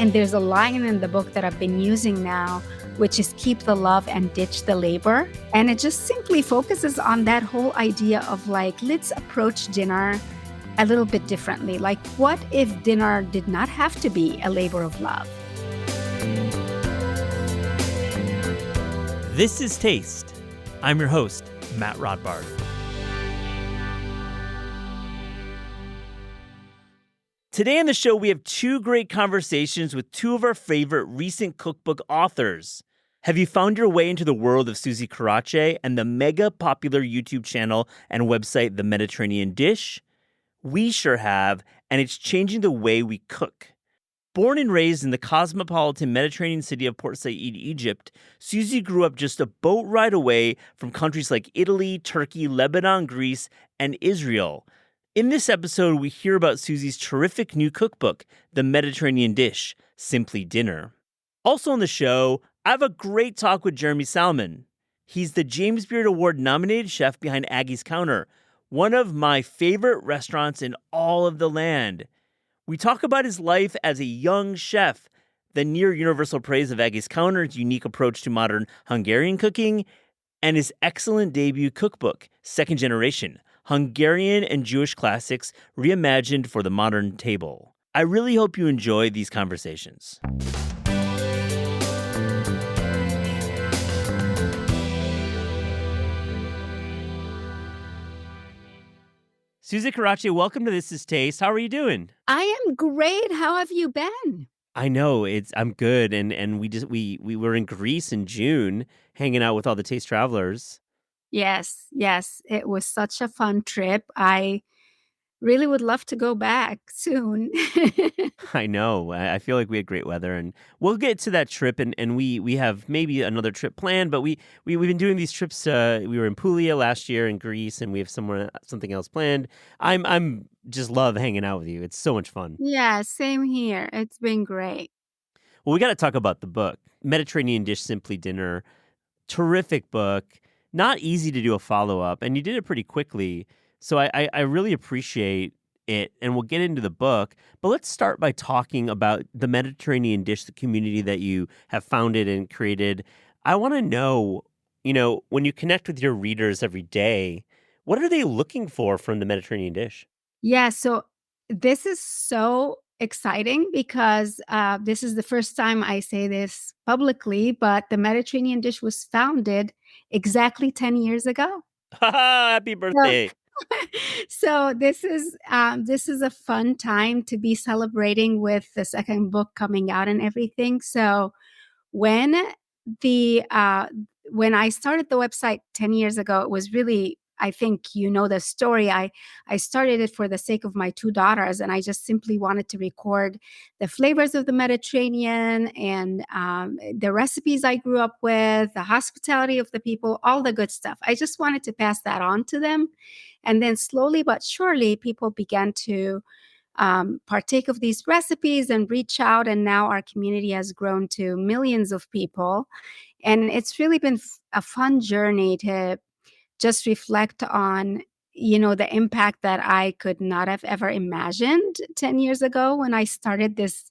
And there's a line in the book that I've been using now, which is keep the love and ditch the labor. And it just simply focuses on that whole idea of like, let's approach dinner a little bit differently. Like, what if dinner did not have to be a labor of love? This is Taste. I'm your host, Matt Rodbard. Today on the show, we have two great conversations with two of our favorite recent cookbook authors. Have you found your way into the world of Suzy Karadsheh and the mega popular YouTube channel and website, The Mediterranean Dish? We sure have, and it's changing the way we cook. Born and raised in the cosmopolitan Mediterranean city of Port Said, Egypt, Suzy grew up just a boat ride away from countries like Italy, Turkey, Lebanon, Greece, and Israel. In this episode, we hear about Suzy's terrific new cookbook, The Mediterranean Dish, Simply Dinner. Also on the show, I have a great talk with Jeremy Salamon. He's the James Beard Award-nominated chef behind Aggie's Counter, one of my favorite restaurants in all of the land. We talk about his life as a young chef, the near-universal praise of Aggie's Counter's unique approach to modern Hungarian cooking, and his excellent debut cookbook, Second Generation, Hungarian and Jewish Classics Reimagined for the Modern Table. I really hope you enjoy these conversations. Suzy Karadsheh, welcome to This Is Taste. How are you doing? I am great. How have you been? I know I'm good, and we were in Greece in June, hanging out with all the Taste travelers. Yes. It was such a fun trip. I really would love to go back soon. I know. I feel like we had great weather, and we'll get to that trip, and we have maybe another trip planned, but we've been doing these trips. We were in Puglia last year in Greece, and we have something else planned. I'm just love hanging out with you. It's so much fun. Yeah, same here. It's been great. Well, we got to talk about the book, Mediterranean Dish, Simply Dinner. Terrific book. Not easy to do a follow-up, and you did it pretty quickly. So I really appreciate it, and we'll get into the book. But let's start by talking about the Mediterranean Dish, the community that you have founded and created. I want to know, when you connect with your readers every day, what are they looking for from the Mediterranean Dish? Yeah, so this is so exciting because this is the first time I say this publicly, but the Mediterranean Dish was founded exactly 10 years ago. Happy birthday. So this is a fun time to be celebrating with the second book coming out and everything. So when the when I started the website 10 years ago, it was really, I think you know the story. I started it for the sake of my two daughters, and I just simply wanted to record the flavors of the Mediterranean and the recipes I grew up with, the hospitality of the people, all the good stuff. I just wanted to pass that on to them. And then slowly but surely, people began to partake of these recipes and reach out. And now our community has grown to millions of people. And it's really been a fun journey to just reflect on, the impact that I could not have ever imagined 10 years ago when I started this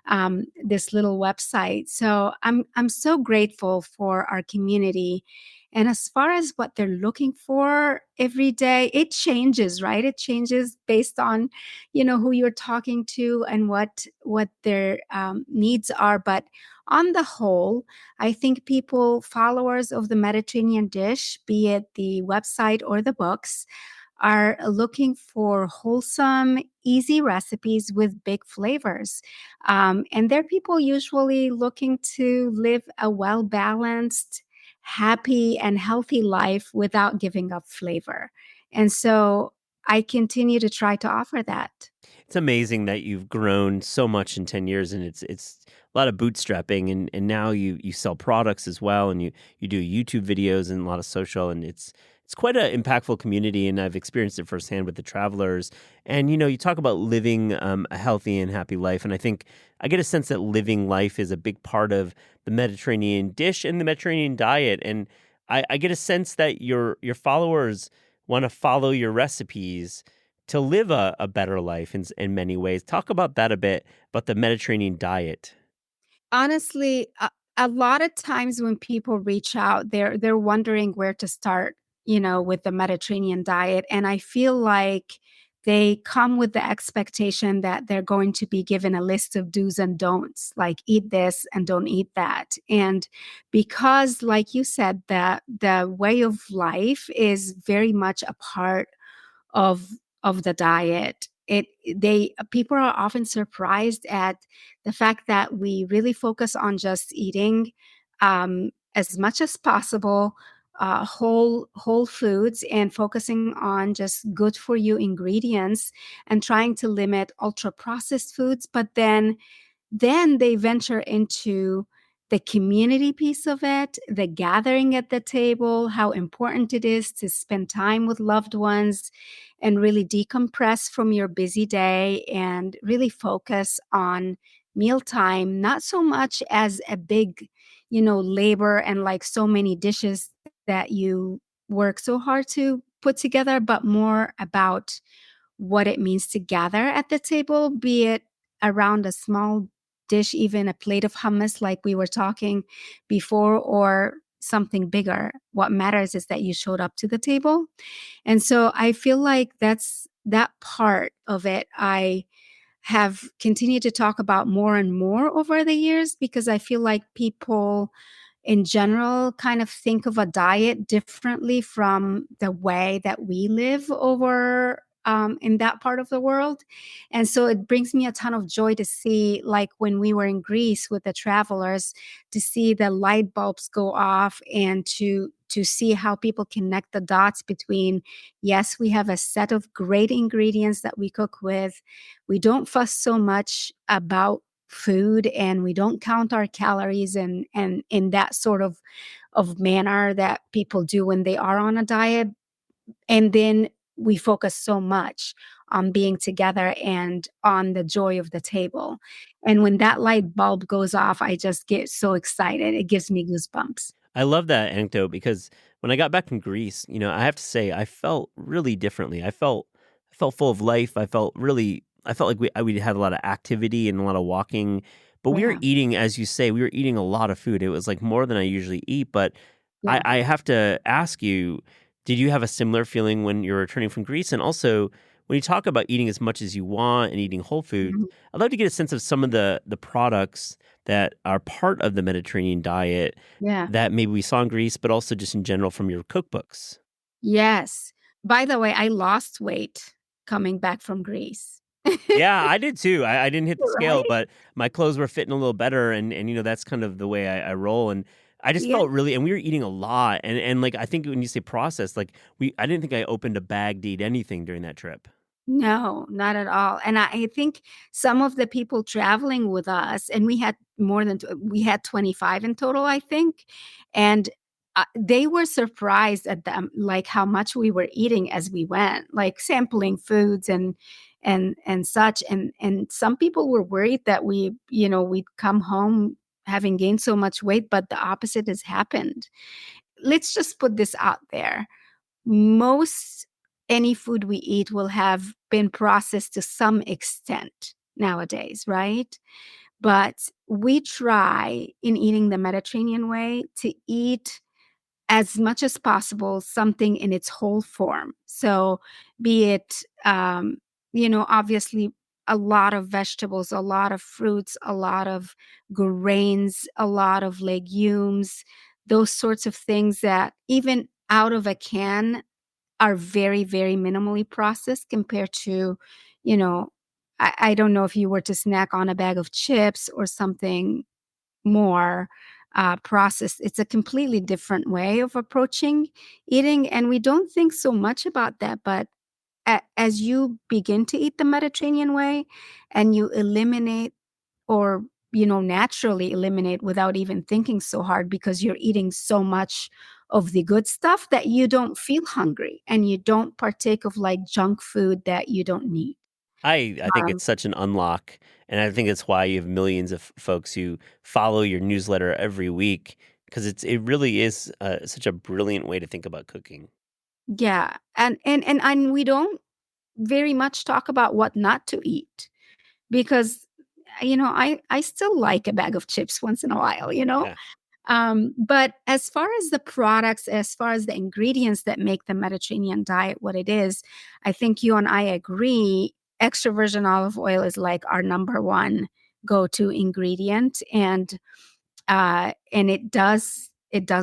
little website. So I'm so grateful for our community. And as far as what they're looking for every day, it changes, right? It changes based on, who you're talking to and what their needs are. But on the whole, I think followers of the Mediterranean Dish, be it the website or the books, are looking for wholesome, easy recipes with big flavors. And they're people usually looking to live a well-balanced, happy, and healthy life without giving up flavor. And so I continue to try to offer that. It's amazing that you've grown so much in 10 years, and it's a lot of bootstrapping, and now you sell products as well, and you do YouTube videos and a lot of social, and it's quite an impactful community, and I've experienced it firsthand with the travelers. And, you talk about living a healthy and happy life, and I think I get a sense that living life is a big part of the Mediterranean dish and the Mediterranean diet, and I get a sense that your followers want to follow your recipes to live a better life in many ways. Talk about that a bit, about the Mediterranean diet. Honestly, a lot of times when people reach out, they're wondering where to start, with the Mediterranean diet. And I feel like they come with the expectation that they're going to be given a list of do's and don'ts, like eat this and don't eat that. And because, like you said, the way of life is very much a part of the diet. It they People are often surprised at the fact that we really focus on just eating as much as possible whole foods and focusing on just good for you ingredients and trying to limit ultra processed foods. But then they venture into the community piece of it, the gathering at the table, how important it is to spend time with loved ones and really decompress from your busy day and really focus on mealtime, not so much as a big, labor and like so many dishes that you work so hard to put together, but more about what it means to gather at the table, be it around a small dish, even a plate of hummus, like we were talking before, or something bigger. What matters is that you showed up to the table. And so I feel like that's that part of it. I have continued to talk about more and more over the years because I feel like people in general kind of think of a diet differently from the way that we live over in that part of the world. And so it brings me a ton of joy to see, like when we were in Greece with the travelers, to see the light bulbs go off and to see how people connect the dots between, yes, we have a set of great ingredients that we cook with. We don't fuss so much about food and we don't count our calories and in that sort of manner that people do when they are on a diet. And then we focus so much on being together and on the joy of the table. And when that light bulb goes off, I just get so excited. It gives me goosebumps. I love that anecdote because when I got back from Greece, I have to say I felt really differently. I felt full of life. I felt like we had a lot of activity and a lot of walking, but we were Yeah. eating, as you say, we were eating a lot of food. It was like more than I usually eat. But I, Yeah. I have to ask you, did you have a similar feeling when you were returning from Greece? And also, when you talk about eating as much as you want and eating whole foods, Mhm. I'd love to get a sense of some of the products that are part of the Mediterranean diet Yeah. that maybe we saw in Greece, but also just in general from your cookbooks. Yes. By the way, I lost weight coming back from Greece. Yeah, I did too. I didn't hit the scale, Right? but my clothes were fitting a little better, and that's kind of the way I roll. And I just Yeah. felt really, and we were eating a lot, and like I think when you say processed, like I didn't think I opened a bag to eat anything during that trip. No, not at all. And I think some of the people traveling with us, and we had more than we had 25 in total, I think, and they were surprised at them, like how much we were eating as we went, like sampling foods and such. And some people were worried that we'd come home having gained so much weight, but the opposite has happened. Let's just put this out there: most any food we eat will have been processed to some extent nowadays, right? But we try in eating the Mediterranean way to eat as much as possible something in its whole form. So, be it, obviously a lot of vegetables, a lot of fruits, a lot of grains, a lot of legumes, those sorts of things that even out of a can are very, very minimally processed compared to, you know, I don't know if you were to snack on a bag of chips or something more processed. It's a completely different way of approaching eating. And we don't think so much about that. But as you begin to eat the Mediterranean way and you eliminate or naturally eliminate without even thinking so hard because you're eating so much of the good stuff that you don't feel hungry and you don't partake of like junk food that you don't need. I think Um, it's such an unlock, and I think it's why you have millions of folks who follow your newsletter every week because it really is such a brilliant way to think about cooking. yeah, and we don't very much talk about what not to eat because I still like a bag of chips once in a while, Yeah. But as far as the products, as far as the ingredients that make the Mediterranean diet what it is, I think you and I agree. Extra virgin olive oil is like our number one go-to ingredient, and it does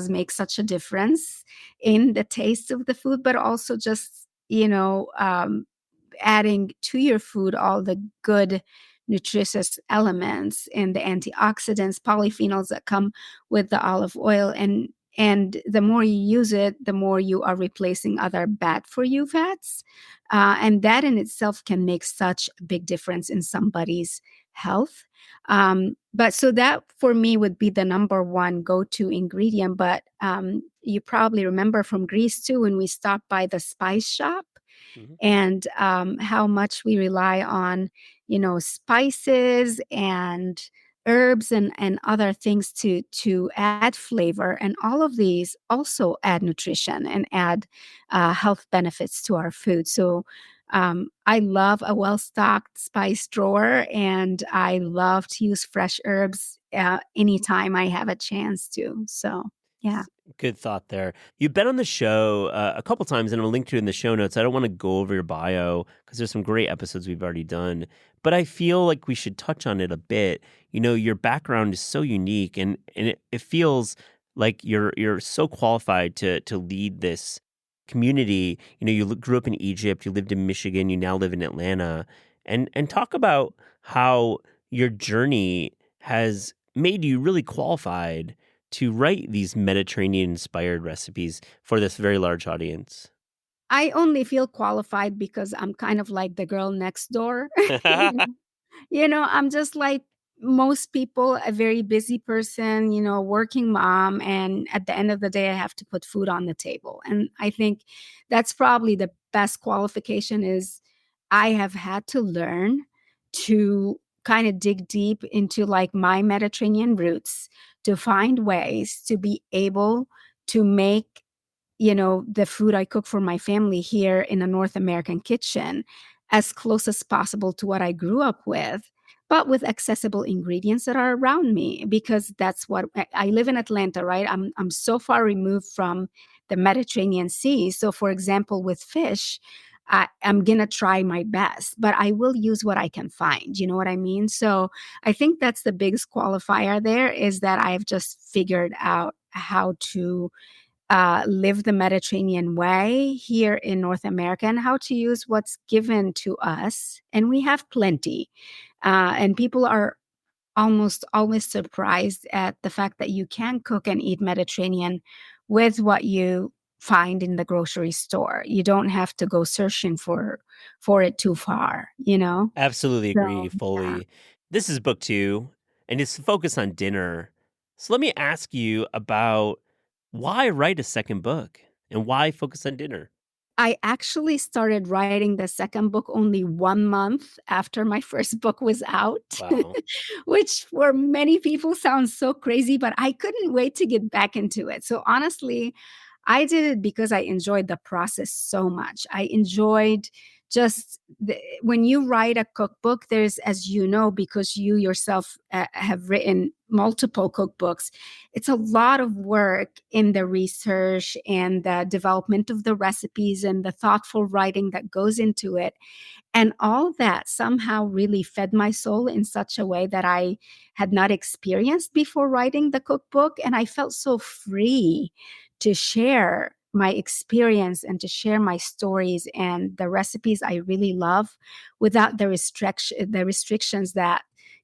make such a difference in the taste of the food, but also just adding to your food all the good nutritious elements and the antioxidants, polyphenols that come with the olive oil. And the more you use it, the more you are replacing other bad for you fats. And that in itself can make such a big difference in somebody's health. But so that for me would be the number one go-to ingredient. But you probably remember from Greece too, when we stopped by the spice shop Mhm. and how much we rely on, spices and herbs and other things to add flavor. And all of these also add nutrition and add health benefits to our food. So I love a well-stocked spice drawer, and I love to use fresh herbs anytime I have a chance to. So, yeah. Good thought there. You've been on the show a couple times, and I'll link to it in the show notes. I don't want to go over your bio because there's some great episodes we've already done, but I feel like we should touch on it a bit. Your background is so unique, and it feels like you're so qualified to lead this community. You grew up in Egypt, you lived in Michigan, you now live in Atlanta, and talk about how your journey has made you really qualified to write these Mediterranean-inspired recipes for this very large audience. I only feel qualified because I'm kind of like the girl next door. you know, I'm just like most people, a very busy person, working mom. And at the end of the day, I have to put food on the table. And I think that's probably the best qualification is I have had to learn to kind of dig deep into like my Mediterranean roots to find ways to be able to make the food I cook for my family here in a North American kitchen as close as possible to what I grew up with, but with accessible ingredients that are around me, because that's what I live in Atlanta, right? I'm so far removed from the Mediterranean Sea. So for example, with fish, I'm gonna try my best, but I will use what I can find. You know what I mean? So I think that's the biggest qualifier there, is that I've just figured out how to live the Mediterranean way here in North America and how to use what's given to us. And we have plenty. And people are almost always surprised at the fact that you can cook and eat Mediterranean with what you find in the grocery store. You don't have to go searching for it too far. Absolutely So agree yeah. fully. This is book 2, and it's focused on dinner. So let me ask you about why write a second book and why focus on dinner? I actually started writing the second book only 1 month after my first book was out, Wow. which for many people sounds so crazy, but I couldn't wait to get back into it. So honestly, I did it because I enjoyed the process so much. I enjoyed just when you write a cookbook, there's, as you know, because you yourself have written multiple cookbooks, it's a lot of work in the research and the development of the recipes and the thoughtful writing that goes into it. And all that somehow really fed my soul in such a way that I had not experienced before writing the cookbook. And I felt so free to share my experience and to share my stories and the recipes I really love without the restrictions that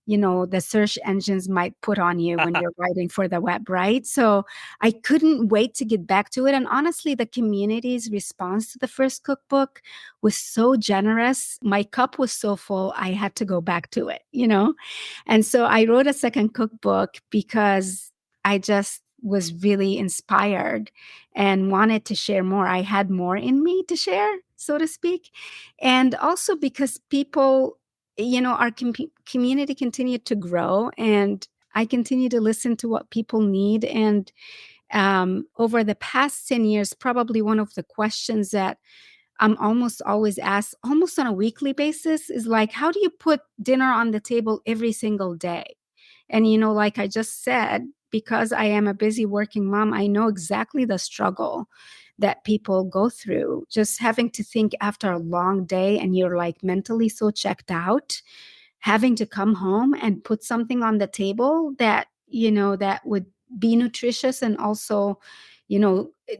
the search engines might put on you when you're writing for the web, right? So I couldn't wait to get back to it. And honestly, the community's response to the first cookbook was so generous. My cup was so full, I had to go back to it. And so I wrote a second cookbook because I just was really inspired and wanted to share more. I had more in me to share, so to speak. And also because people, our community continued to grow, and I continue to listen to what people need. And over the past 10 years, probably one of the questions that I'm almost always asked, almost on a weekly basis, is like, how do you put dinner on the table every single day? And, like I just said, because I am a busy working mom, I know exactly the struggle that people go through. Just having to think after a long day and you're like mentally so checked out, having to come home and put something on the table that, that would be nutritious and also,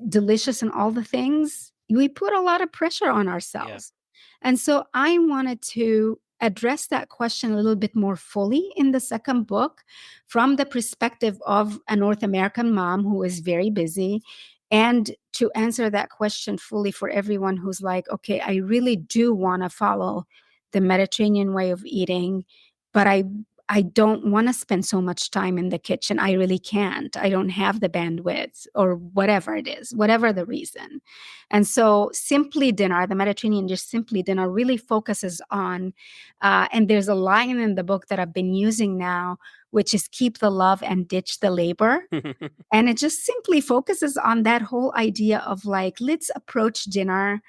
delicious and all the things, we put a lot of pressure on Yeah. ourselves. And so I wanted to address that question a little bit more fully in the second book from the perspective of a North American mom who is very busy, and to answer that question fully for everyone who's like, okay, I really do want to follow the Mediterranean way of eating, but I don't want to spend so much time in the kitchen. I really can't. I don't have the bandwidth or whatever it is, whatever the reason. And so Simply Dinner, the Mediterranean dish Simply Dinner, really focuses on, and there's a line in the book that I've been using now, which is keep the love and ditch the labor. And it just simply focuses on that whole idea of like, let's approach dinner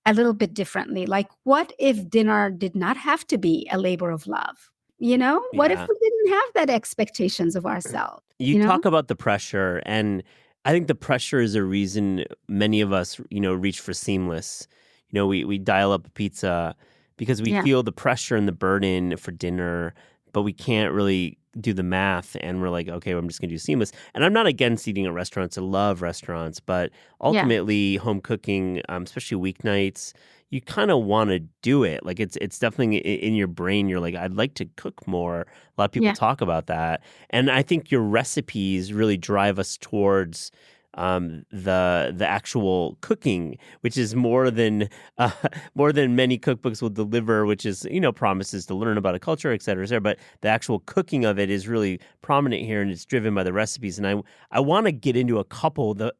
a little bit differently. Like, what if dinner did not have to be a labor of love? What if Yeah. we didn't have that expectations of ourselves? You talk about the pressure, and I think the pressure is a reason many of us, reach for seamless. We dial up a pizza because we Yeah, feel the pressure and the burden for dinner, but we can't really do the math, and we're like, okay, well, I'm just going to do seamless. And I'm not against eating at restaurants. I love restaurants, but yeah, ultimately, home cooking, especially weeknights, you kind of want to do it. Like it's definitely in your brain. You're like, I'd like to cook more. A lot of people yeah. talk about that. And I think your recipes really drive us towards the actual cooking, which is uh, more than many cookbooks will deliver, which is promises to learn about a culture, et cetera, et cetera. But the actual cooking of it is really prominent here, and it's driven by the recipes. And I want to get into a couple. The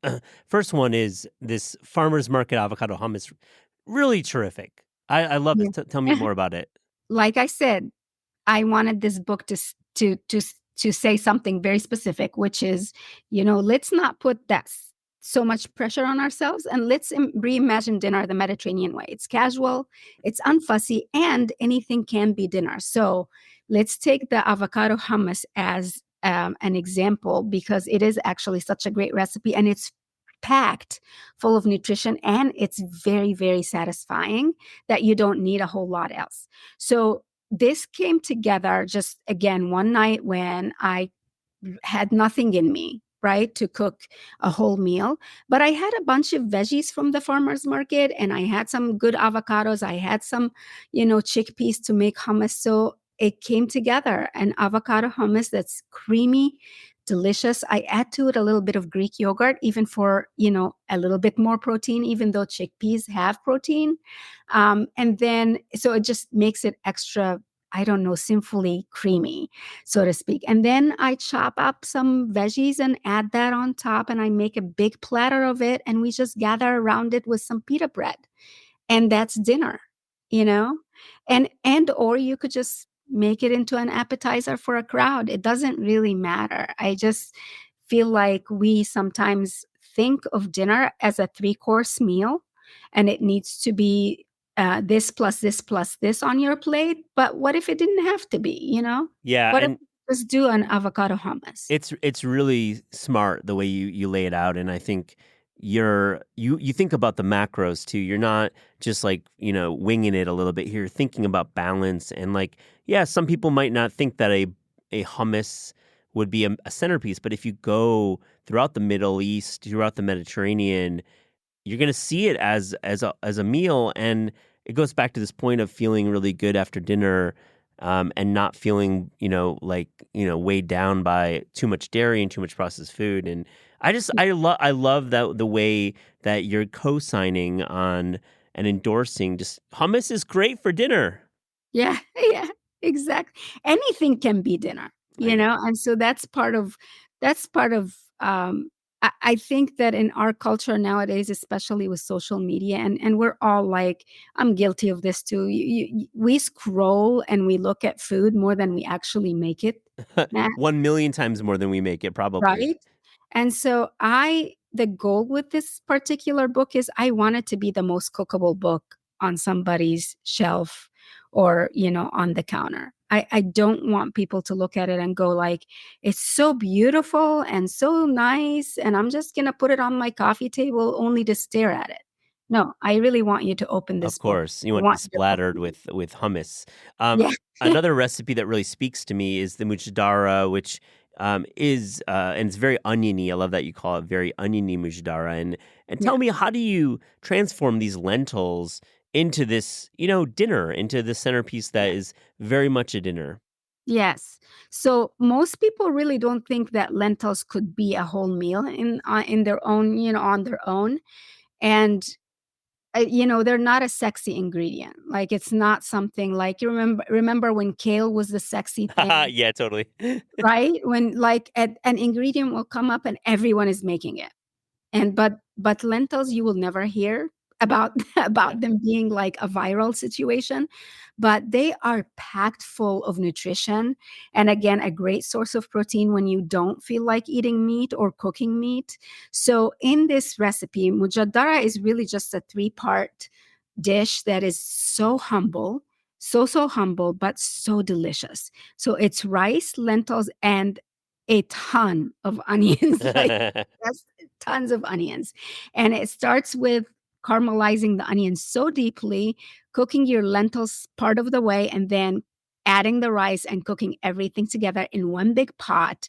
first one is this farmers market avocado hummus, really terrific. I love Yeah. this. Tell me more about it. Like I said, I wanted this book to say something very specific, which is, let's not put so much pressure on ourselves, and let's reimagine dinner the Mediterranean way. It's casual, it's unfussy, and anything can be dinner. So let's take the avocado hummus as an example, because it is actually such a great recipe, and it's packed full of nutrition, and it's very, very satisfying that you don't need a whole lot else. So this came together just again one night when I had nothing in me, right, to cook a whole meal. But I had a bunch of veggies from the farmer's market, and I had some good avocados. I had some, chickpeas to make hummus. So it came together, an avocado hummus that's creamy, delicious. I add to it a little bit of Greek yogurt, even for, a little bit more protein, even though chickpeas have protein. And then, so it just makes it extra, I don't know, sinfully creamy, so to speak. And then I chop up some veggies and add that on top, and I make a big platter of it, and we just gather around it with some pita bread, and that's dinner, you know? And or you could just make it into an appetizer for a crowd. It doesn't really matter. I just feel like we sometimes think of dinner as a three-course meal, and it needs to be this plus this plus this on your plate. But what if it didn't have to be, Yeah, What if and we just do an avocado hummus? it's really smart the way you lay it out, and I think you think about the macros too. You're not just like winging it a little bit here. You're thinking about balance, and like yeah, some people might not think that a hummus would be a centerpiece, but if you go throughout the Middle East, throughout the Mediterranean, you're going to see it as a meal, and it goes back to this point of feeling really good after dinner, and not feeling like weighed down by too much dairy and too much processed food. And I love that the way that you're co-signing on and endorsing just hummus is great for dinner. Yeah, yeah, exactly. Anything can be dinner, I know. and so that's part of I think that in our culture nowadays, especially with social media, and we're all like, I'm guilty of this too. We scroll and we look at food more than we actually make it, Matt, 1 million times more than we make it, probably. right? And so I the goal with this particular book is I want it to be the most cookable book on somebody's shelf or, on the counter. I don't want people to look at it and go like, it's so beautiful and so nice, and I'm just going to put it on my coffee table only to stare at it. No, I really want you to open Of this book. course, you I want to be want you to cook splattered with it. with hummus. Yeah. Another recipe that really speaks to me is the mujadara, which is and it's very oniony. I love that you call it very oniony mujadara. And Yeah. tell me, how do you transform these lentils into this, dinner, into the centerpiece that is very much a dinner? Yes. So most people really don't think that lentils could be a whole meal in their own, on their own. And they're not a sexy ingredient. Like it's not something like you remember when kale was the sexy thing, Yeah, totally. right? When like an ingredient will come up and everyone is making it. And but lentils you will never hear about Yeah. about them being like a viral situation, but they are packed full of nutrition, and again a great source of protein when you don't feel like eating meat or cooking meat. So in this recipe, mujadara is really just a three-part dish that is so humble, so humble, but so delicious. So it's rice, lentils, and a ton of onions. Like that's tons of onions. And it starts with caramelizing the onions so deeply, cooking your lentils part of the way, and then adding the rice and cooking everything together in one big pot,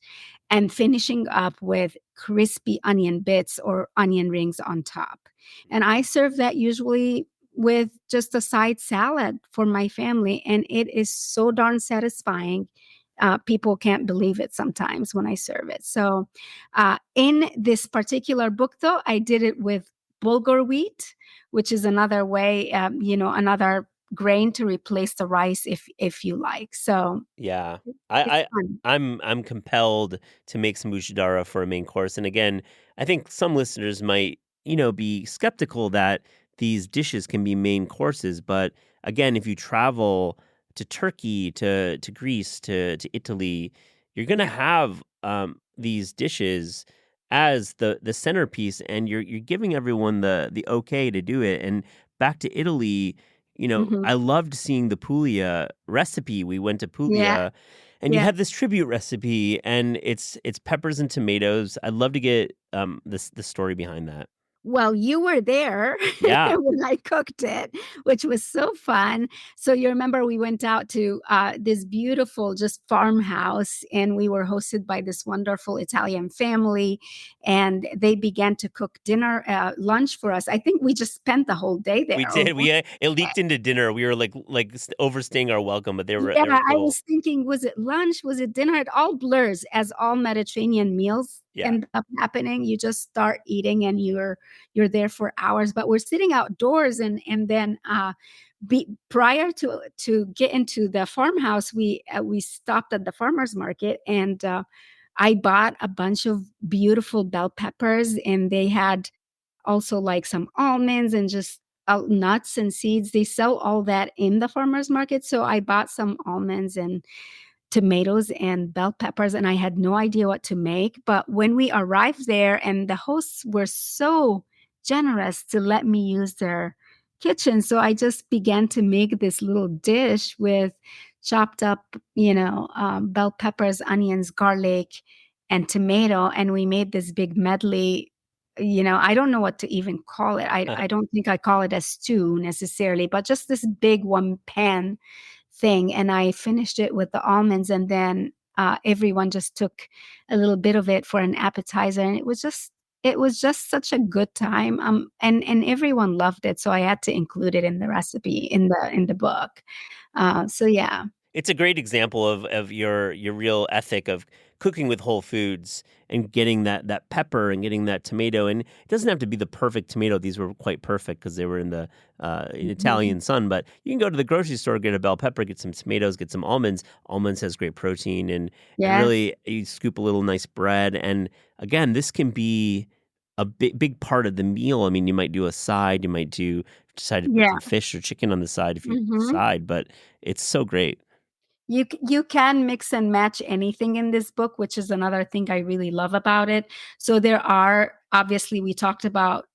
and finishing up with crispy onion bits or onion rings on top. And I serve that usually with just a side salad for my family. And it is so darn satisfying. People can't believe it sometimes when I serve it. So, in this particular book, though, I did it with bulgur wheat, which is another way, another grain to replace the rice if you like. So Yeah. it's I fun. I'm compelled to make some mushadara for a main course. And again, I think some listeners might, be skeptical that these dishes can be main courses. But again, if you travel to Turkey, to Greece, to Italy, you're gonna Yeah. have these dishes as the centerpiece, and you're giving everyone the okay to do it. And back to Italy, Hmm. I loved seeing the Puglia recipe. We went to Yeah. Puglia, and you Yeah. had this tribute recipe, and it's peppers and tomatoes. I'd love to get the story behind that. Well, you were there Yeah, when I cooked it, which was so fun. So you remember we went out to this beautiful just farmhouse, and we were hosted by this wonderful Italian family, and they began to cook dinner, lunch for us. I think we just spent the whole day we there. did. It leaked into dinner. We were overstaying our welcome, but Yeah, they were I cool. was thinking, was it lunch? Was it dinner? It all blurs as all Mediterranean meals Yeah. end up happening. You just start eating and you're there for hours. But we're sitting outdoors, and then prior to get into the farmhouse, we stopped at the farmers market, and I bought a bunch of beautiful bell peppers, and they had also like some almonds and just nuts and seeds. They sell all that in the farmers market. So I bought some almonds and tomatoes and bell peppers, and I had no idea what to make. But when we arrived there, and the hosts were so generous to let me use their kitchen, so I just began to make this little dish with chopped up, bell peppers, onions, garlic, and tomato. And we made this big medley. I don't know what to even call it. I don't think I call it a stew necessarily, but just this big one pan thing. And I finished it with the almonds, and then everyone just took a little bit of it for an appetizer, and it was just such a good time. And everyone loved it, so I had to include it in the recipe in the book. So yeah. It's a great example of your real ethic of cooking with whole foods and getting that pepper and getting that tomato. And it doesn't have to be the perfect tomato. These were quite perfect because they were in the in Mhm. Italian sun. But you can go to the grocery store, get a bell pepper, get some tomatoes, get some almonds. Almonds has great protein, and Yes. really you scoop a little nice bread. And again, this can be a big part of the meal. I mean, you might do a side, you might decide to put Yeah. some fish or chicken on the side if you Mhm. decide, but it's so great. You can mix and match anything in this book, which is another thing I really love about it. So there are, obviously, we talked about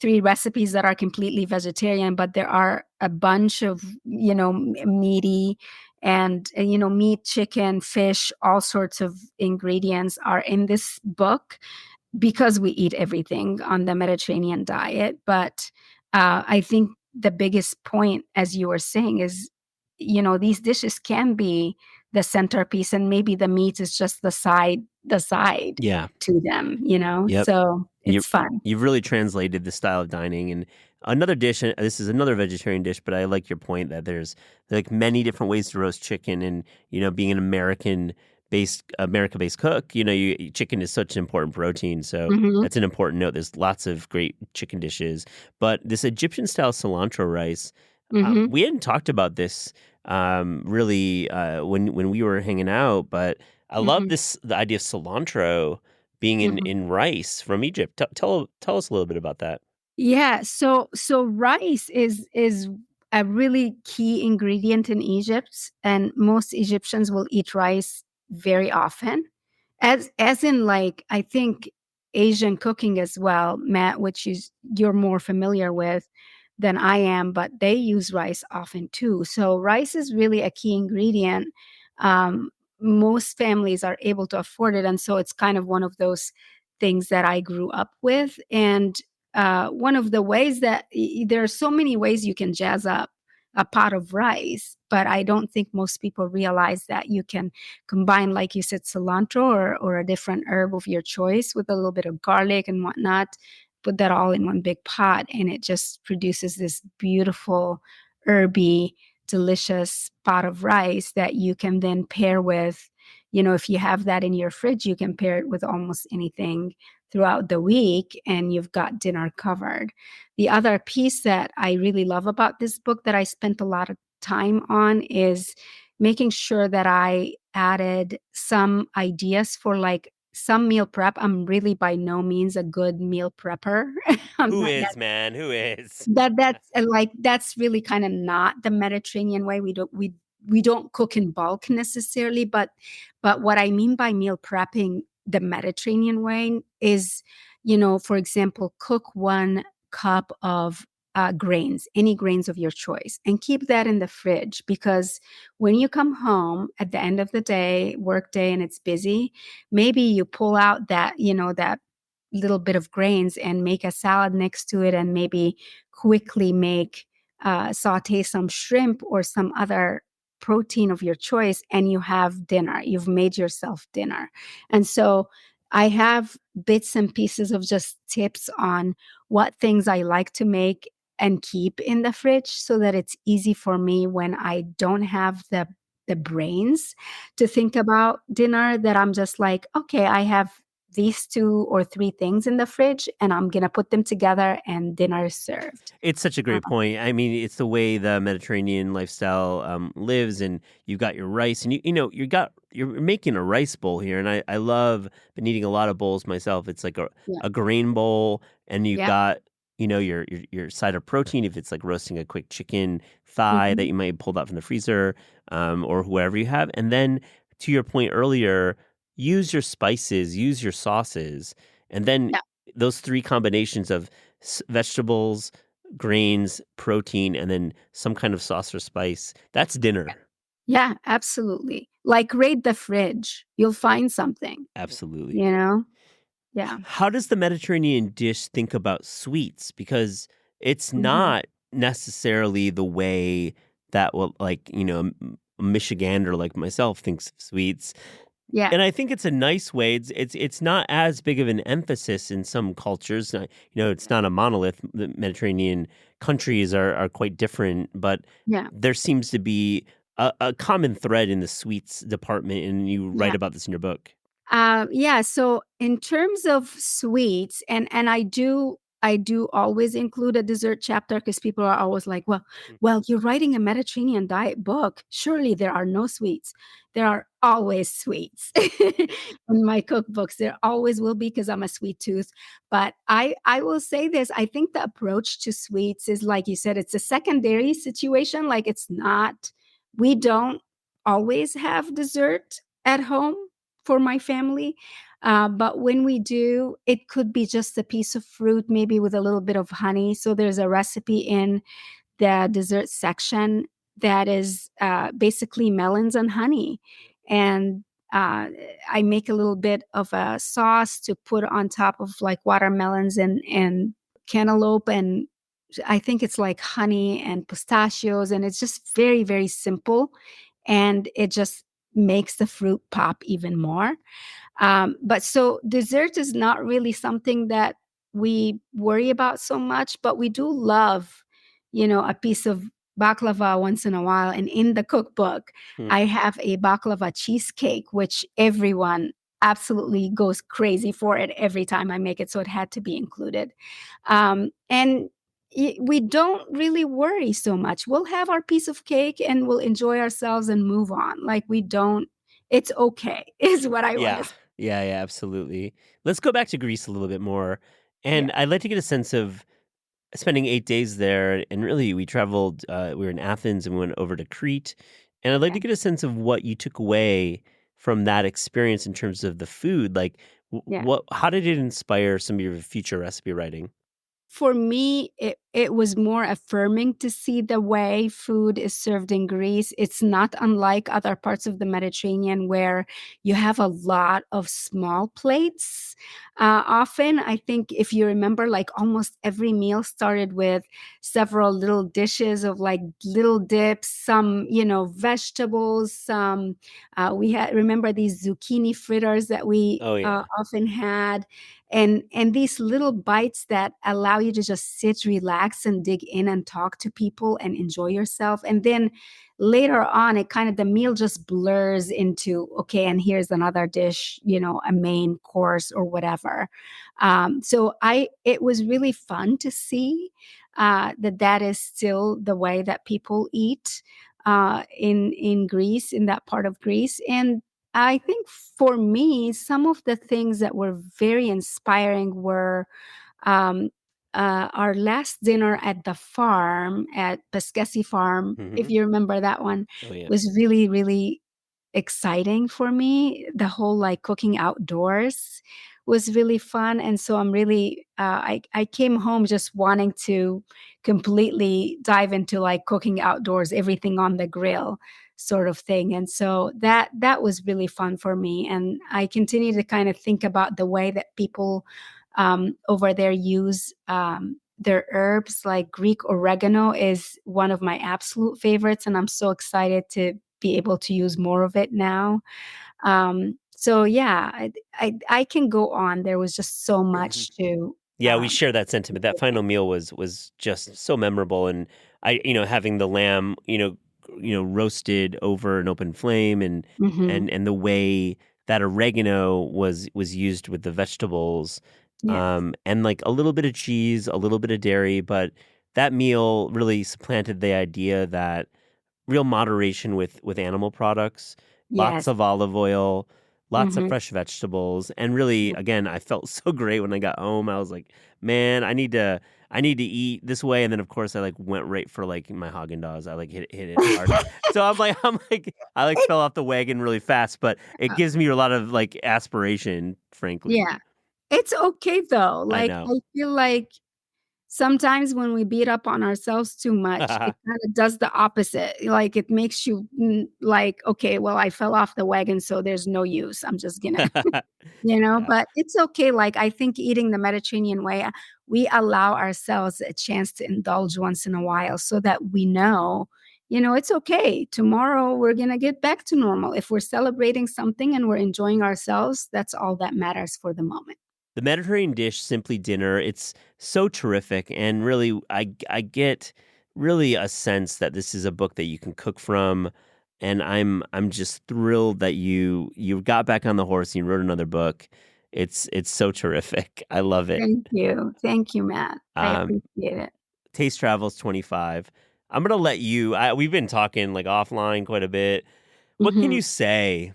3 recipes that are completely vegetarian, but there are a bunch of, meaty and, meat, chicken, fish, all sorts of ingredients are in this book because we eat everything on the Mediterranean diet. But I think the biggest point, as you were saying, is, these dishes can be the centerpiece, and maybe the meat is just the side Yeah. to them, Yep. so You it's fun. you've really translated the style of dining. And another dish, and this is another vegetarian dish, but I like your point that there's like many different ways to roast chicken. And being an America-based cook, chicken is such an important protein. So Hmm. that's an important note. There's lots of great chicken dishes, but this Egyptian style cilantro rice, Hmm. we hadn't talked about this really when we were hanging out, but I love Hmm. the idea of cilantro being in Hmm. in rice from Egypt. Tell us a little bit about that. Yeah, so rice is a really key ingredient in Egypt, and most Egyptians will eat rice very often. As in, like, I think Asian cooking as well, Matt, which is you're more familiar with than I am, but they use rice often too. So rice is really a key ingredient. Um, Most families are able to afford it, and so it's kind of one of those things that I grew up with. And one of the ways that there are so many ways you can jazz up a pot of rice, but I don't think most people realize that you can combine, like you said, cilantro or a different herb of your choice with a little bit of garlic and whatnot. Put that all in one big pot, and it just produces this beautiful, herby, delicious pot of rice that you can then pair with. If you have that in your fridge, you can pair it with almost anything throughout the week, and you've got dinner covered. The other piece that I really love about this book that I spent a lot of time on is making sure that I added some ideas for, like, some meal prep. I'm really by no means a good meal prepper. I'm Who not is, man? Who is? that's really kind of not the Mediterranean way. We don't cook in bulk necessarily, but what I mean by meal prepping the Mediterranean way is, for example, cook 1 cup of grains, any grains of your choice, and keep that in the fridge, because when you come home at the end of the day, work day, and it's busy, maybe you pull out that little bit of grains and make a salad next to it, and maybe quickly make saute some shrimp or some other protein of your choice, and you have dinner. You've made yourself dinner. And so I have bits and pieces of just tips on what things I like to make and keep in the fridge, so that it's easy for me when I don't have the brains to think about dinner, that I'm just like, okay, I have these 2 or 3 things in the fridge, and I'm gonna put them together, and dinner is served. It's such a great point. I mean, it's the way the Mediterranean lifestyle lives, and you've got your rice, and you're making a rice bowl here, and I love been eating a lot of bowls myself. It's like a, Yeah. a grain bowl, and you've Yeah. got your side of protein if it's like roasting a quick chicken thigh that Mhm. you might have pulled out from the freezer, or whoever you have, and then to your point earlier, use your spices, use your sauces, and then Yeah. those 3 combinations of vegetables, grains, protein, and then some kind of sauce or spice. That's dinner. Yeah, absolutely. Like, raid the fridge. You'll find something, Absolutely. you know? Yeah. How does the Mediterranean dish think about sweets? Because it's Mhm. not necessarily the way that will, like, a Michigander like myself thinks of sweets. Yeah. And I think it's a nice way. It's not as big of an emphasis in some cultures. It's not a monolith. The Mediterranean countries are quite different, but Yeah. there seems to be a common thread in the sweets department, and you write Yeah. about this in your book. Yeah, so in terms of sweets, and I do always include a dessert chapter, because people are always like, well, you're writing a Mediterranean diet book. Surely there are no sweets. There are always sweets in my cookbooks. There always will be, because I'm a sweet tooth. But I will say this: I think the approach to sweets is, like you said, it's a secondary situation. Like, it's not. We don't always have dessert at home for my family. But when we do, it could be just a piece of fruit, maybe with a little bit of honey. So there's a recipe in the dessert section that is basically melons and honey. And uh, I make a little bit of a sauce to put on top of like watermelons and cantaloupe. And I think it's like honey and pistachios. And it's just very, very simple. And it just makes the fruit pop even more. But so dessert is not really something that we worry about so much, but we do love, a piece of baklava once in a while. And in the cookbook, Hmm. I have a baklava cheesecake, which everyone absolutely goes crazy for it every time I make it. So it had to be included. And we don't really worry so much. We'll have our piece of cake and we'll enjoy ourselves and move on. Like we don't, it's okay, is what I want to Yeah. say. Yeah, absolutely. Let's go back to Greece a little bit more. And Yeah, I'd like to get a sense of spending 8 days there. And really, we traveled, we were in Athens and we went over to Crete. And I'd like to okay, get a sense of what you took away from that experience in terms of the food. Like, yeah. how did it inspire some of your future recipe writing? For me, it was more affirming to see the way food is served in Greece. It's not unlike other parts of the Mediterranean where you have a lot of small plates. Often, I think if you remember, like almost every meal started with several little dishes of like little dips, some, vegetables, some, we had, remember these zucchini fritters that we Oh, yeah. often had, and these little bites that allow you to just sit, relax, and dig in and talk to people and enjoy yourself. And then later on, it kind of, the meal just blurs into, okay, and here's another dish, a main course or whatever. So it was really fun to see that is still the way that people eat in Greece, in that part of Greece. And I think for me, some of the things that were very inspiring were um, our last dinner at the farm at Pescesi Farm. If Hmm. you remember that one, Oh, yeah. was really, really exciting for me. The whole like cooking outdoors was really fun. And so I'm really I came home just wanting to completely dive into like cooking outdoors, everything on the grill sort of thing. And so that was really fun for me. And I continue to kind of think about the way that people over there use their herbs. Like Greek oregano is one of my absolute favorites, and I'm so excited to be able to use more of it now. So yeah, I can go on. There was just so much to Yeah, we share that sentiment. That final meal was just so memorable, and having the lamb, roasted over an open flame, and hmm and the way that oregano was used with the vegetables, Yes, and like a little bit of cheese, a little bit of dairy, but that meal really supplanted the idea that real moderation with animal products, lots yes, of olive oil, lots of hmm fresh vegetables, and really, again, I felt so great when I got home. I was like, "Man, I need to eat this way." And then, of course, I like went right for like my Haagen-Dazs. I like hit it hard. So I'm like, I like fell off the wagon really fast, but it gives me a lot of like aspiration, frankly. yeah. It's okay though. I Like know. I feel like sometimes when we beat up on ourselves too much, it kind of does the opposite. Like it makes you like, okay, well, I fell off the wagon, so there's no use. I'm just gonna, Yeah. but it's okay. Like I think eating the Mediterranean way, we allow ourselves a chance to indulge once in a while so that we know, it's okay. Tomorrow we're gonna get back to normal. If we're celebrating something and we're enjoying ourselves, that's all that matters for the moment. The Mediterranean dish, Simply Dinner, it's so terrific. And really, I get really a sense that this is a book that you can cook from. And I'm just thrilled that you got back on the horse and you wrote another book. It's so terrific. I love it. Thank you. Thank you, Matt. I Um, appreciate it. Taste Travels 25. I'm gonna let you. We've been talking like offline quite a bit. What can Mhm. you say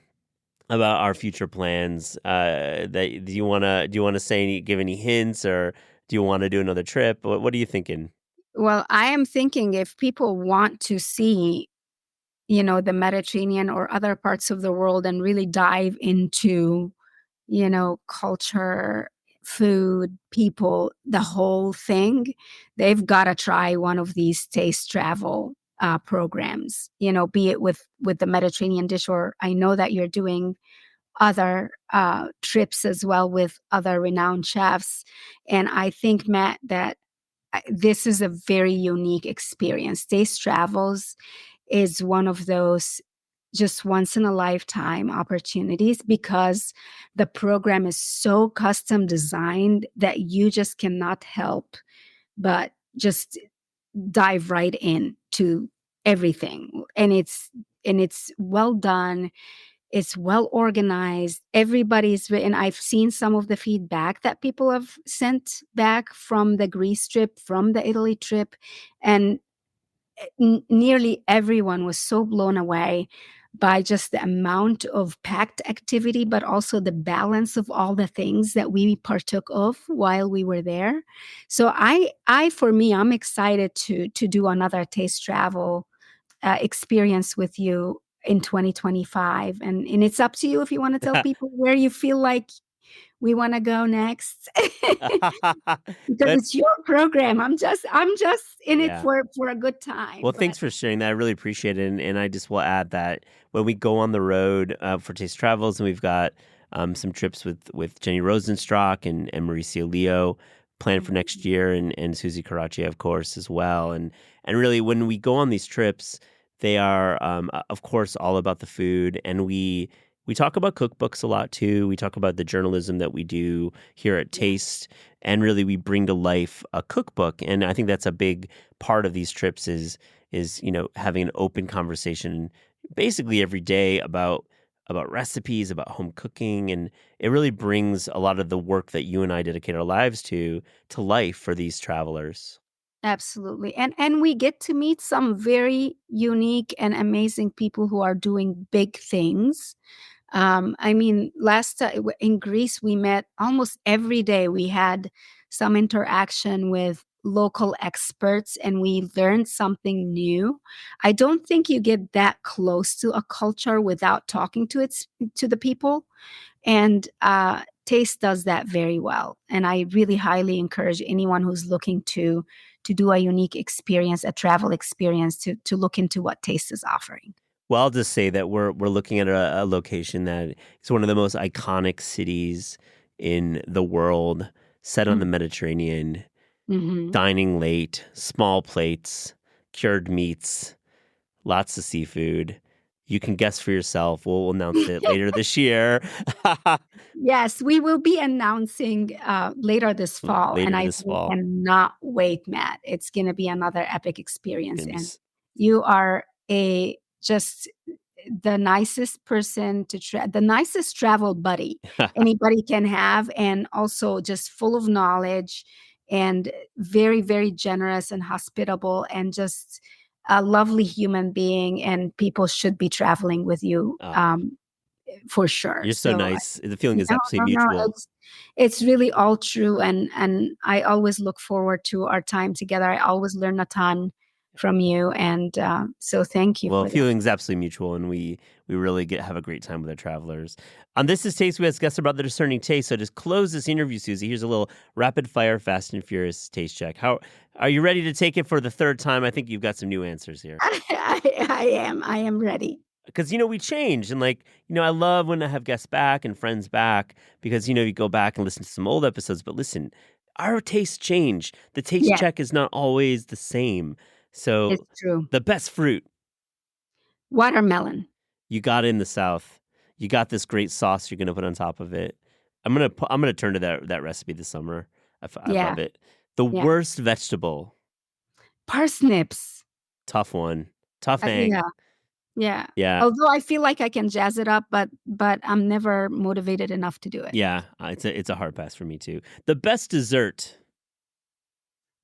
about our future plans? That do you wanna say give any hints, or do you want to do another trip? What are you thinking? Well, I am thinking if people want to see the Mediterranean or other parts of the world and really dive into, culture, food, people, the whole thing, they've got to try one of these taste travel programs, be it with the Mediterranean dish, or I know that you're doing other trips as well with other renowned chefs. And I think, Matt, that this is a very unique experience. Taste Travels is one of those just once in a lifetime opportunities because the program is so custom designed that you just cannot help but just dive right in to everything. And it's well done, it's well organized, everybody's written. I've seen some of the feedback that people have sent back from the Greece trip, from the Italy trip, and nearly everyone was so blown away by just the amount of packed activity, but also the balance of all the things that we partook of while we were there. So for me, I'm excited to do another taste travel experience with you in 2025, and it's up to you if you want to tell people where you feel like we want to go next. Because But it's your program. I'm just in it yeah. for a good Well, time. thanks But for sharing that. I really appreciate it. And I just will add that when we go on the road for Taste Travels, and we've got some trips with Jenny Rosenstock and Mauricio Leo planned for next year, and Suzy Karadsheh, of course, as well. And really, when we go on these trips, they are, of course, all about the food. And we talk about cookbooks a lot, too. We talk about the journalism that we do here at Taste. And really, we bring to life a cookbook. And I think that's a big part of these trips is having an open conversation basically every day about recipes, about home cooking, and it really brings a lot of the work that you and I dedicate our lives to life for these travelers. absolutely. And we get to meet some very unique and amazing people who are doing big things. I mean, last time in Greece, we met almost every day. We had some interaction with local experts and we learned something new. I don't think you get that close to a culture without talking to the people. And Taste does that very well. And I really highly encourage anyone who's looking to do a unique experience, a travel experience, to look into what Taste is offering. Well, I'll just say that we're looking at a location that is one of the most iconic cities in the world, set on the Mediterranean, Mm-hmm. dining late, small plates, cured meats, lots of seafood. You can guess for yourself. We'll announce it later this year. Yes, we will be announcing later this fall, and Later I this really fall. cannot wait, Matt. It's going to be another epic experience, Gonna be and you are a just the nicest person the nicest travel buddy anybody can have, and also just full of knowledge and very, very generous and hospitable, and just a lovely human being. And people should be traveling with you. Oh, For sure. you're so So nice. The feeling is no, absolutely no, no. mutual. It's really all true, and I always look forward to our time together. I always learn a ton from you, and so thank you Well, for that. feeling's absolutely mutual, and we really have a great time with our travelers. On This Is Taste, we ask guests about their discerning taste. So to close this interview, Suzy, here's a little rapid fire, fast and furious taste check. How are you ready to take it for the third time? I think you've got some new answers here. I am ready. Because we change, and I love when I have guests back and friends back, because you go back and listen to some old episodes, but listen, our tastes change. The taste Yes, check is not always the same. it's So true. the best fruit Watermelon. you got in the South, you got this great sauce you're gonna put on top of it. I'm gonna turn to that recipe this summer. I Yeah, love it. The yeah. worst vegetable, Parsnips. tough one, tough hang. Yeah, yeah. Yeah, Although I feel like I can jazz it up, but I'm never motivated enough to do it. yeah, it's a hard pass for me too. The best dessert.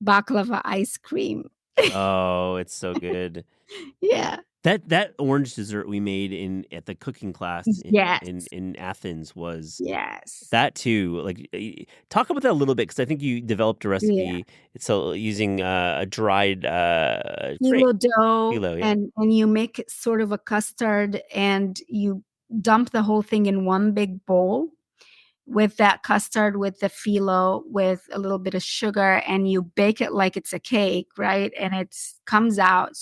Baklava ice cream. Oh, it's so good. Yeah. That orange dessert we made at the cooking class Yes. in Athens was Yes. that too. Like, talk about that a little bit because I think you developed a Yeah. recipe. So using a dried Phyllo dough, phyllo, yeah. and you make it sort of a custard, and you dump the whole thing in one big bowl with that custard, with the phyllo, with a little bit of sugar, and you bake it like it's a cake, right? And it comes out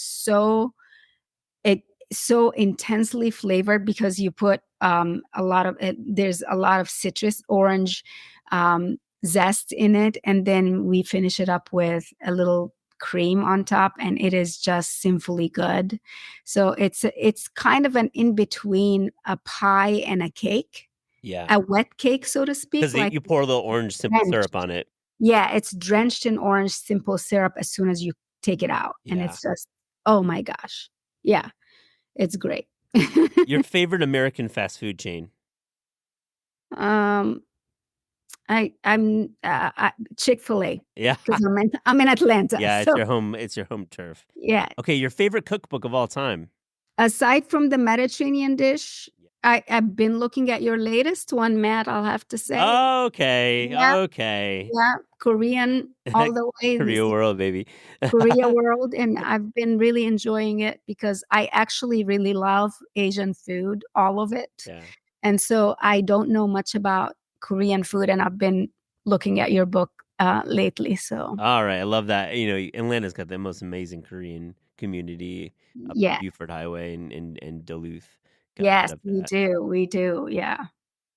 it so intensely flavored because you put a lot of it. There's a lot of citrus, orange zest in it, and then we finish it up with a little cream on top, and it is just sinfully good. So it's kind of an in between a pie and a cake, Yeah. a wet cake, so to speak, Because like you pour a little orange simple syrup drenched. on it. Yeah, it's drenched in orange simple syrup as soon as you take it out, and Yeah. it's just, oh my gosh, yeah, it's great. Your favorite American fast food chain? um, I'm Chick-fil-A Yeah. because I'm in Atlanta, Yeah, so it's your home turf. yeah. Okay, your favorite cookbook of all time? Aside from the Mediterranean dish, I've been looking at your latest one, Matt. I'll have to say, Okay, yeah, okay. yeah, Korean all the way. This Korea is world, baby. Korea world, and I've been really enjoying it because I actually really love Asian food, all of it. Yeah. And so I don't know much about Korean food, and I've been looking at your book lately. So All right, I love that. You know, Atlanta's got the most amazing Korean community up yeah, Buford Highway and Duluth. Got yes, that up we that. do, we do. Yeah,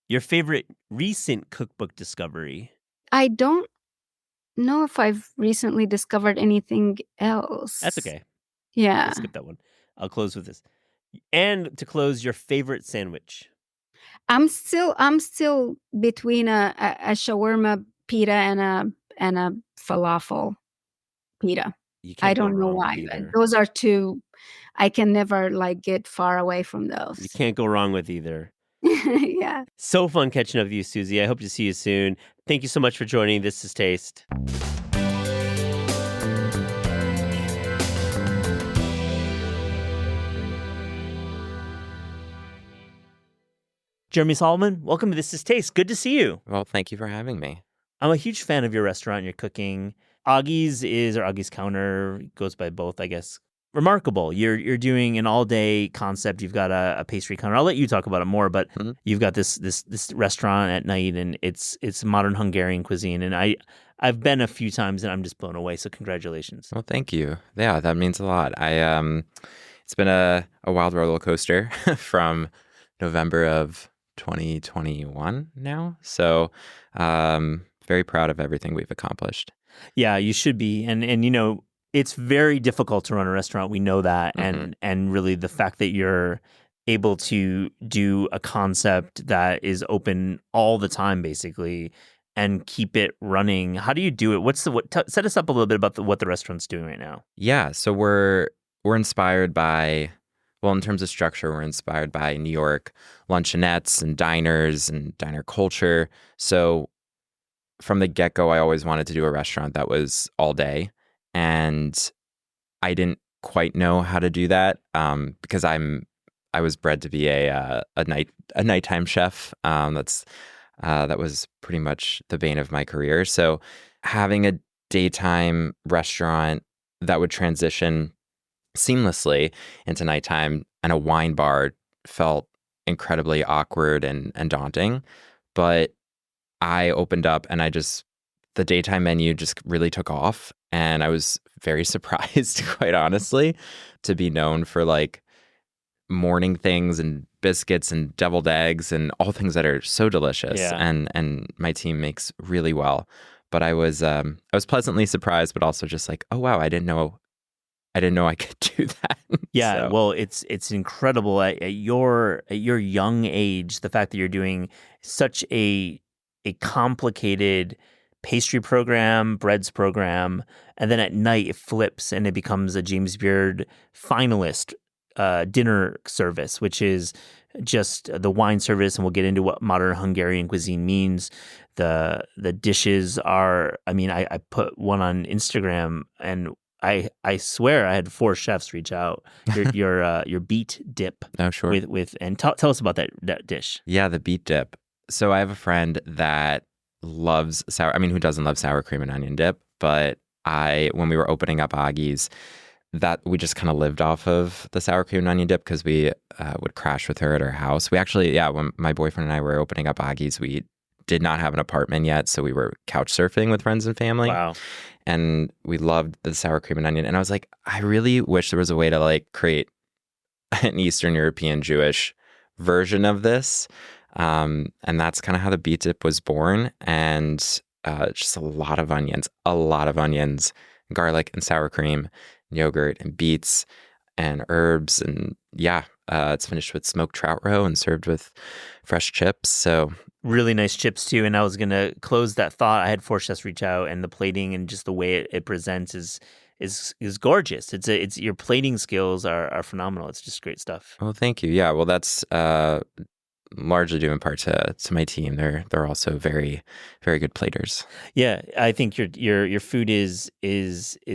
Your favorite recent cookbook discovery? I don't know if I've recently discovered anything That's else. okay. Yeah, We'll skip that one. I'll close with this. And to close, your favorite sandwich? I'm still between a shawarma pita and a falafel pita. You I can't go don't know wrong with why. either. Those are two. I can never like get far away from You those. can't go wrong with either. Yeah. So fun catching up with you, Suzy. I hope to see you soon. Thank you so much for joining. This is Taste. Jeremy Salamon, welcome to This is Taste. Good to see you. Well, thank you for having me. I'm a huge fan of your restaurant, your cooking. Augie's Counter, goes by both, I guess. Remarkable. You're doing an all-day concept. You've got a pastry counter. I'll let you talk about it more, but you've got this restaurant at night, and it's modern Hungarian cuisine. And I've been a few times, and I'm just blown away. So congratulations. Well, thank you. Yeah, that means a lot. It's been a wild roller coaster from November of 2021 now. So very proud of everything we've accomplished. Yeah, you should be. And you know, it's very difficult to run a restaurant. We know that. And really the fact that you're able to do a concept that is open all the time, basically, and keep it running. How do you do it? Set us up a little bit about what the restaurant's doing right now. Yeah, so we're inspired by, well, in terms of structure, we're inspired by New York luncheonettes and diner culture. So from the get-go, I always wanted to do a restaurant that was all day, and I didn't quite know how to do that because I was bred to be a nighttime chef. That was pretty much the bane of my career. So having a daytime restaurant that would transition seamlessly into nighttime and a wine bar felt incredibly awkward and daunting. But I opened up and the daytime menu just really took off. And I was very surprised, quite honestly, to be known for like morning things and biscuits and deviled eggs and all things that are so delicious. Yeah. And my team makes really well. But I was pleasantly surprised, but also just like, oh wow, I didn't know I could do that. Yeah, So, well, it's incredible at your young age, the fact that you're doing such a complicated pastry program, breads program, and then at night it flips and it becomes a James Beard finalist dinner service, which is just the wine service, and we'll get into what modern Hungarian cuisine means. The dishes are, I mean, I put one on Instagram, and I swear I had 4 chefs reach out. Your beet dip. Oh, sure. With and tell us about that dish. Yeah, the beet dip. So I have a friend that loves who doesn't love sour cream and onion dip? But when we were opening up Augie's, that we just kind of lived off of the sour cream and onion dip because we would crash with her at her house. We actually, when my boyfriend and I were opening up Augie's, we did not have an apartment yet, so we were couch surfing with friends and family. Wow. And we loved the sour cream and onion. And I was like, I really wish there was a way to like create an Eastern European Jewish version of this. And that's kind of how the beet dip was born. And just a lot of onions, garlic and sour cream, yogurt and beets and herbs. And it's finished with smoked trout roe and served with fresh chips. So really nice chips too. And I was gonna close that thought. I had 4 chefs reach out, and the plating and just the way it presents is gorgeous. It's your plating skills are phenomenal. It's just great stuff. Oh, thank you. Yeah, well, that's largely due in part to my team. They're also very, very good platers. Yeah, I think your food is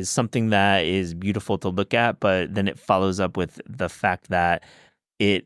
something that is beautiful to look at, but then it follows up with the fact that it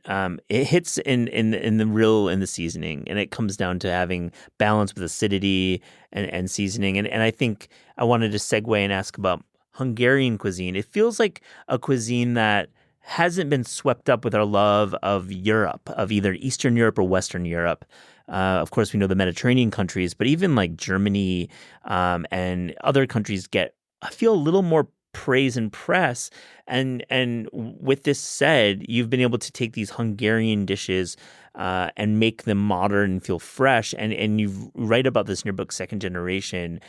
hits in the seasoning, and it comes down to having balance with acidity and seasoning. And I think I wanted to segue and ask about Hungarian cuisine. It feels like a cuisine that hasn't been swept up with our love of Europe, of either Eastern Europe or Western Europe. Of course, we know the Mediterranean countries, but even like Germany and other countries I feel, a little more praise and press. And with this said, you've been able to take these Hungarian dishes and make them modern and feel fresh. And you write about this in your book, Second Generation.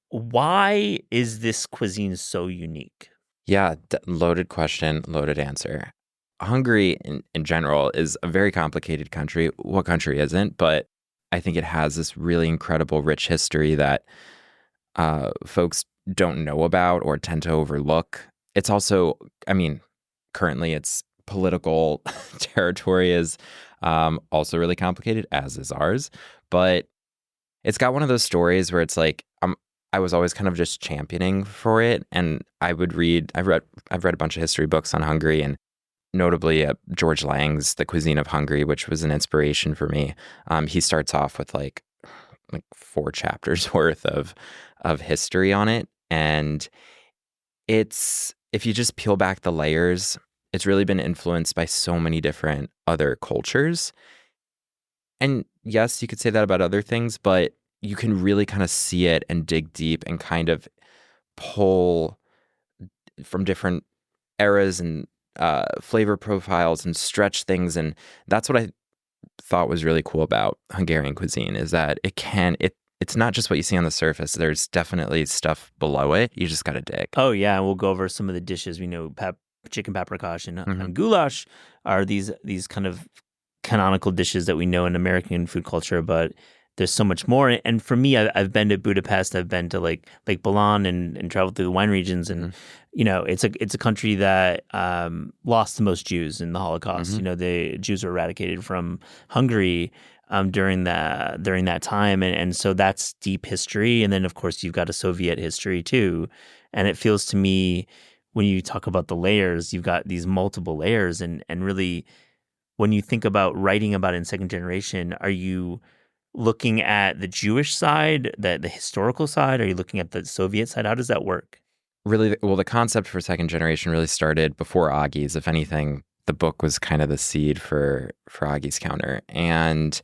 Why is this cuisine so unique? Yeah, loaded question, loaded answer. Hungary in general is a very complicated country. What country isn't? But I think it has this really incredible, rich history that folks don't know about or tend to overlook. It's also, currently its political territory is also really complicated, as is ours. But it's got one of those stories where it's like, I was always kind of just championing for it. And I've read a bunch of history books on Hungary, and notably George Lang's The Cuisine of Hungary, which was an inspiration for me. He starts off with like 4 chapters worth of history on it. And if you just peel back the layers, it's really been influenced by so many different other cultures. And yes, you could say that about other things, but you can really kind of see it and dig deep and kind of pull from different eras and flavor profiles and stretch things. And that's what I thought was really cool about Hungarian cuisine, is that it's not just what you see on the surface. There's definitely stuff below it. You just got to dig. Oh, yeah. And we'll go over some of the dishes. We know chicken paprikash and goulash are these kind of canonical dishes that we know in American food culture, but there's so much more. And for me, I've been to Budapest. I've been to Lake Balan and traveled through the wine regions. And, it's a country that lost the most Jews in the Holocaust. The Jews were eradicated from Hungary during that time. And so that's deep history. And then, of course, you've got a Soviet history, too. And it feels to me, when you talk about the layers, you've got these multiple layers. And really, when you think about writing about it in Second Generation, are you looking at the Jewish side, the historical side? Are you looking at the Soviet side? How does that work? Really, well, the concept for Second Generation really started before Augie's. If anything, the book was kind of the seed for Augie's Counter. And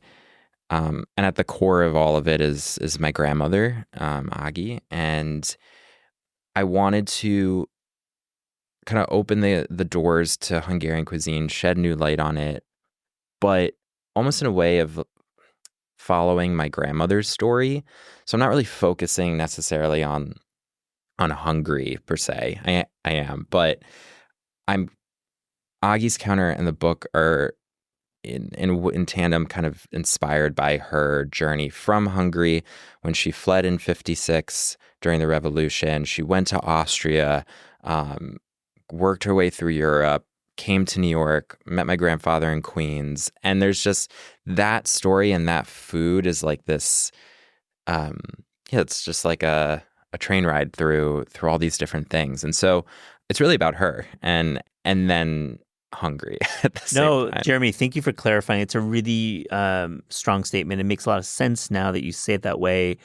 at the core of all of it is my grandmother, Augie. And I wanted to kind of open the doors to Hungarian cuisine, shed new light on it, but almost in a way of following my grandmother's story. So I'm not really focusing necessarily on Hungary per se. I am, but Augie's Counter and the book are in tandem kind of inspired by her journey from Hungary when she fled in 1956 during the revolution. She went to Austria, worked her way through Europe, came to New York, met my grandfather in Queens. And there's just that story, and that food is like this, it's just like a a train ride through all these different things. And so it's really about her and then hungry at the No, same time. Jeremy, thank you for clarifying. It's a really strong statement. It makes a lot of sense now that you say it that way,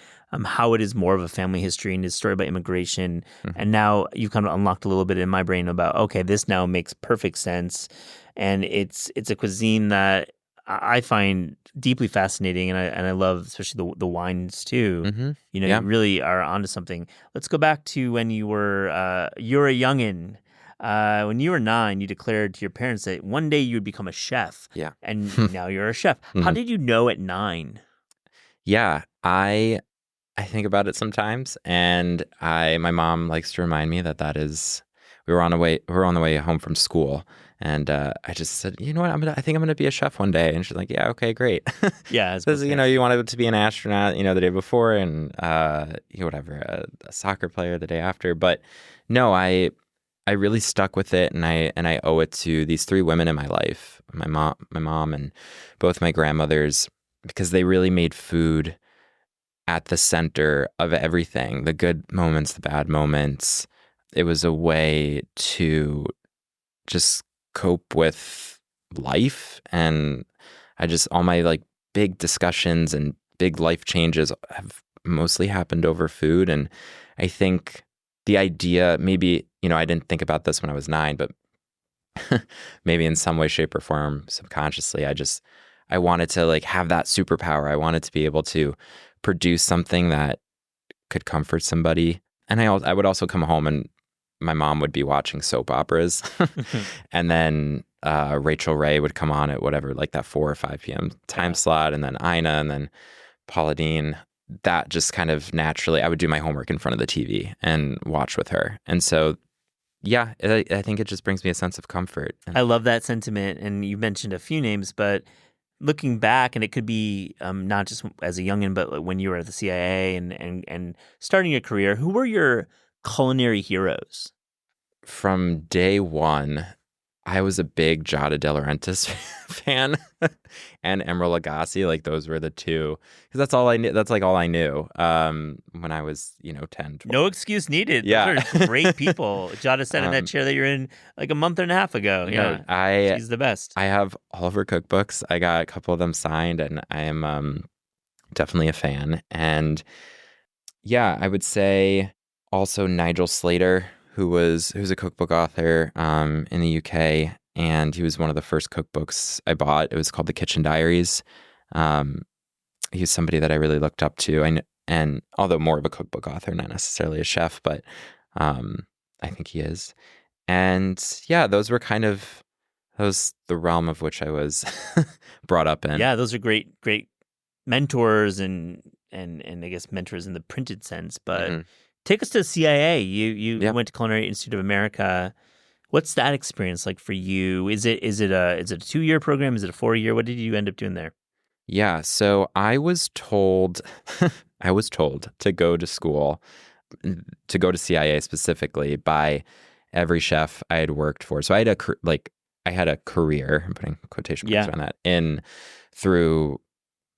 how it is more of a family history and a story about immigration. And now you've kind of unlocked a little bit in my brain about, okay, this now makes perfect sense. And it's a cuisine that I find deeply fascinating, and I love especially the wines too. Mm-hmm. You know, Yeah. you really are onto something. Let's go back to when you're a youngin'. When you were 9, you declared to your parents that one day you would become a chef. Yeah. And now you're a chef. How Mhm. did you know at 9? Yeah, I think about it sometimes, and my mom likes to remind me that is we were on the way home from school, and I just said, you know what, I think I'm gonna be a chef one day, and she's like, yeah, okay, great. Yeah, as Because most you know parents you wanted to be an astronaut, the day before, and whatever, a soccer player the day after, but no, I really stuck with it, and I owe it to these 3 women in my life, my mom, and both my grandmothers, because they really made food at the center of everything, the good moments, the bad moments. It was a way to just cope with life. And all my like big discussions and big life changes have mostly happened over food. And I think the idea, maybe, I didn't think about this when I was 9, but maybe in some way, shape, or form, subconsciously, I wanted to like have that superpower. I wanted to be able to produce something that could comfort somebody. And I would also come home and my mom would be watching soap operas. And then Rachel Ray would come on at whatever, like that 4 or 5 p.m. time slot. And then Ina, and then Paula Deen. That just kind of naturally, I would do my homework in front of the TV and watch with her. And so, yeah, I think it just brings me a sense of comfort. I love that sentiment. And you mentioned a few names, but looking back, and it could be not just as a youngin', but when you were at the CIA and starting your career, who were your culinary heroes? From day one, I was a big Giada De Laurentiis fan and Emeril Lagasse. Like those were the two, because that's all I knew. That's like all I knew when I was 10, 12. No excuse needed. Yeah. Those are great people. Giada sat in that chair that you're in like a month and a half ago. No, Yeah, she's the best. I have all of her cookbooks. I got a couple of them signed, and I am definitely a fan. And yeah, I would say also Nigel Slater, who's a cookbook author in the UK, and he was one of the first cookbooks I bought. It was called The Kitchen Diaries. He's somebody that I really looked up to. And although more of a cookbook author, not necessarily a chef, but I think he is. And yeah, those were the realm of which I was brought up in. Yeah, those are great mentors and I guess mentors in the printed sense. But take us to the CIA. You went to Culinary Institute of America. What's that experience like for you? Is it a 2-year program? Is it a 4-year? What did you end up doing there? Yeah, so I was told to go to school, to go to CIA specifically, by every chef I had worked for. So I had a career, I'm putting quotation marks around that, in through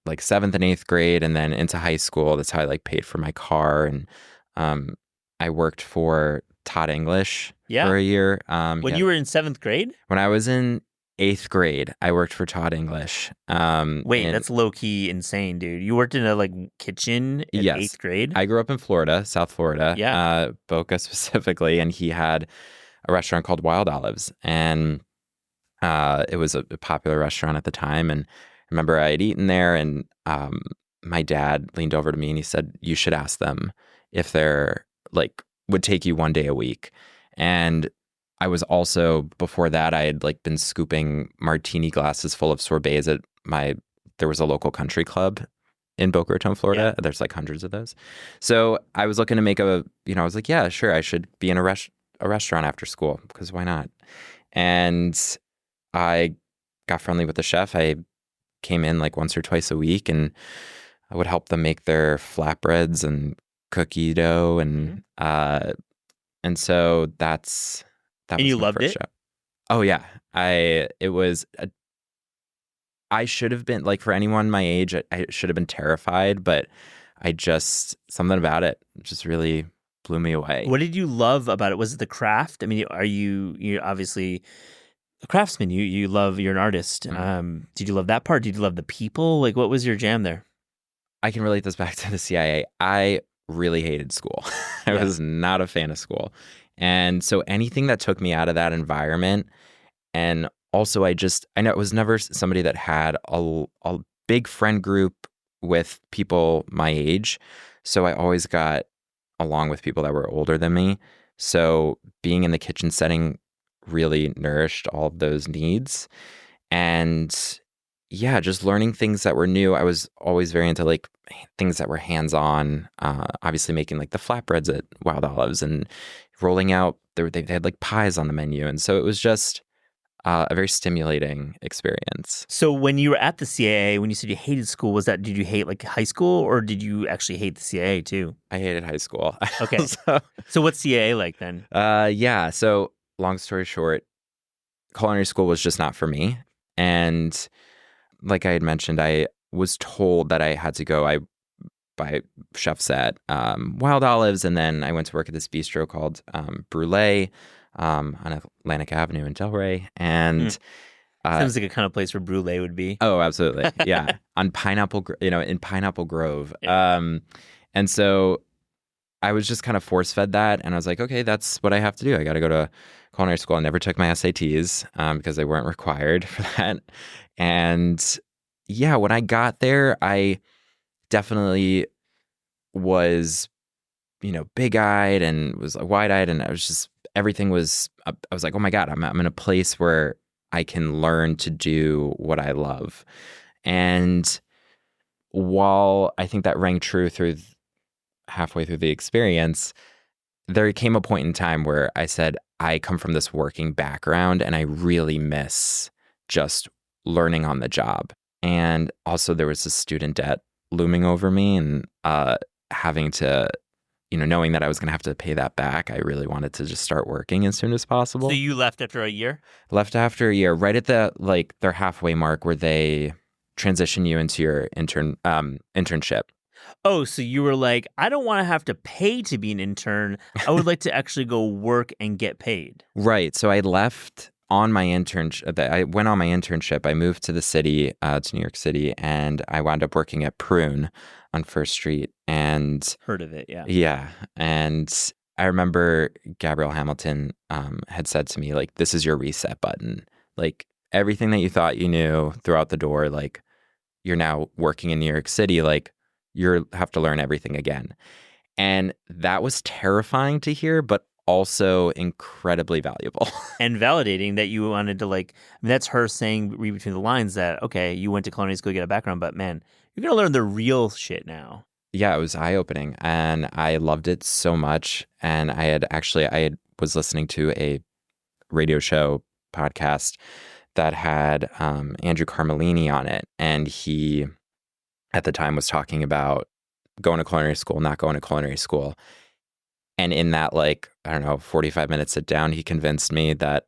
like 7th and 8th grade, and then into high school. That's how I like paid for my car. And I worked for Todd English for a year. When you were in 7th grade? When I was in 8th grade, I worked for Todd English. Wait, that's low key insane, dude. You worked in a kitchen in 8th grade? I grew up in Florida, South Florida, Boca specifically, and he had a restaurant called Wild Olives, and it was a popular restaurant at the time. And I remember I had eaten there, and my dad leaned over to me and he said, "You should ask them if they're would take you one day a week." And I was also, before that, I had been scooping martini glasses full of sorbets at there was a local country club in Boca Raton, Florida. Yeah. There's hundreds of those. So I was looking to make I was like, yeah, sure, I should be in a restaurant after school, because why not? And I got friendly with the chef. I came in once or twice a week, and I would help them make their flatbreads and cookie dough, and so that and was you my loved first it? show. Oh yeah, I should have been, for anyone my age, I should have been terrified, but something about it just really blew me away. What did you love about it? Was it the craft? I mean, you're obviously a craftsman. You're an artist. Did you love that part? Did you love the people? Like, what was your jam there? I can relate this back to the CIA. I really hated school. I was not a fan of school. And so anything that took me out of that environment, and also I know I was never somebody that had a big friend group with people my age. So I always got along with people that were older than me. So being in the kitchen setting really nourished all of those needs. And yeah, just learning things that were new. I was always very into like things that were hands-on, obviously making like the flatbreads at Wild Olives and rolling out, they had like pies on the menu. And so it was just a very stimulating experience. So when you were at the CAA, when you said you hated school, did you hate like high school, or did you actually hate the CAA too? I hated high school. Okay. So what's CAA like then? Yeah. So long story short, culinary school was just not for me. And like I had mentioned, I was told that I had to go by chefs at Wild Olives, and then I went to work at this bistro called Brûlée on Atlantic Avenue in Delray. And sounds like a kind of place where Brûlée would be. Oh, absolutely. Yeah. On in Pineapple Grove. Yeah. And so I was just kind of force fed that. And I was like, okay, that's what I have to do. I got to go to culinary school. I never took my SATs because they weren't required for that. And yeah, when I got there, I definitely was, big eyed and was wide eyed. And I was just, everything was, I was like, oh my God, I'm in a place where I can learn to do what I love. And while I think that rang true through halfway through the experience, there came a point in time where I said, I come from this working background and I really miss just learning on the job. And also there was this student debt looming over me, and having to, knowing that I was going to have to pay that back, I really wanted to just start working as soon as possible. So you left after a year? Left after a year, right at the their halfway mark where they transition you into your internship. Oh, so you were like, I don't want to have to pay to be an intern. I would like to actually go work and get paid. Right. So I left on my internship. I went on my internship. I moved to the city, to New York City, and I wound up working at Prune on First Street. And heard of it, yeah. Yeah. And I remember Gabrielle Hamilton had said to me, like, this is your reset button. Like, everything that you thought you knew throughout the door, like, you're now working in New York City, like, you have to learn everything again. And that was terrifying to hear, but also incredibly valuable. And validating that you wanted to, like, I mean, that's her saying, read between the lines, that, okay, you went to culinary school to get a background, but man, you're going to learn the real shit now. Yeah, it was eye-opening, and I loved it so much. And I was listening to a radio show podcast that had Andrew Carmelini on it, and he at the time was talking about going to culinary school, not going to culinary school. And in that, 45 minute sit down, he convinced me that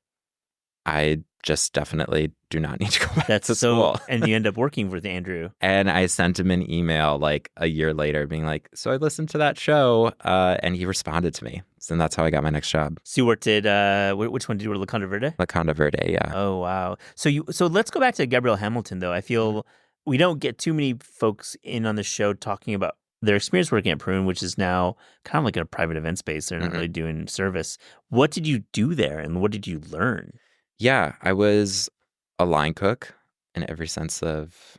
I just definitely do not need to go back to school. And you end up working with Andrew. And I sent him an email a year later being like, so I listened to that show, and he responded to me. So that's how I got my next job. So you worked at, which one did you work, La Conda Verde? La Conda Verde, yeah. Oh, wow. So let's go back to Gabrielle Hamilton, though. I feel we don't get too many folks in on the show talking about their experience working at Prune, which is now kind of like a private event space. They're not really doing service. What did you do there, and what did you learn? Yeah, I was a line cook in every sense of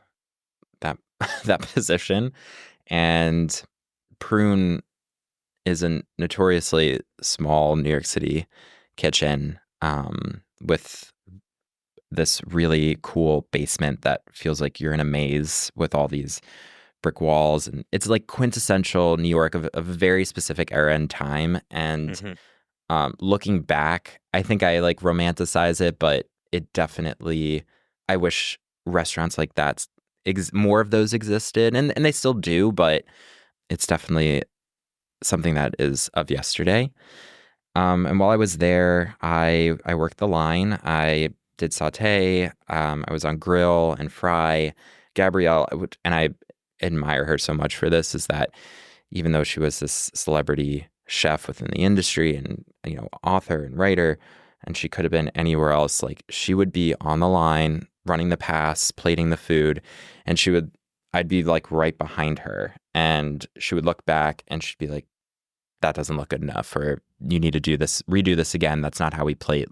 that position. And Prune is a notoriously small New York City kitchen with this really cool basement that feels like you're in a maze with all these brick walls. And it's like quintessential New York of a very specific era and time. And looking back, I think I romanticize it, but it definitely, I wish restaurants like that, more of those existed, and they still do, but it's definitely something that is of yesterday. And while I was there, I worked the line. I did saute. I was on grill and fry. Gabrielle, and I admire her so much for this, is that even though she was this celebrity chef within the industry and, author and writer, and she could have been anywhere else. Like, she would be on the line, running the pass, plating the food, and I'd be like right behind her, and she would look back and she'd be like, that doesn't look good enough, or you need to redo this again. That's not how we plate.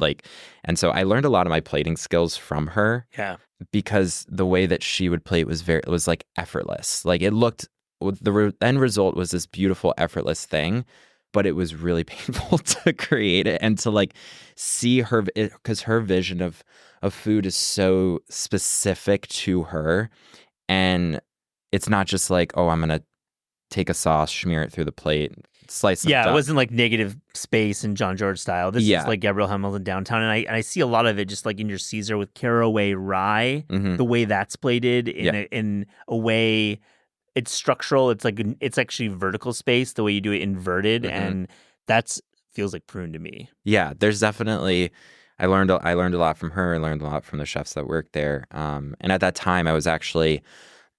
And so I learned a lot of my plating skills from her. Yeah. Because the way that she would plate was like effortless. Like, it looked, the end result was this beautiful, effortless thing, but it was really painful to create it and to like see her, because her vision of food is so specific to her. And it's not just like, oh, I'm going to take a sauce, smear it through the plate, slice it. Yeah, it wasn't like Negative Space and John George style. This is like Gabrielle Hamilton Downtown. And I see a lot of it just like in your Caesar with caraway rye, the way that's plated in a way, it's structural. It's like, it's actually vertical space, the way you do it inverted. And that's feels like prune to me. Yeah, there's definitely, I learned a lot from her. I learned a lot from the chefs that worked there. And at that time, I was actually,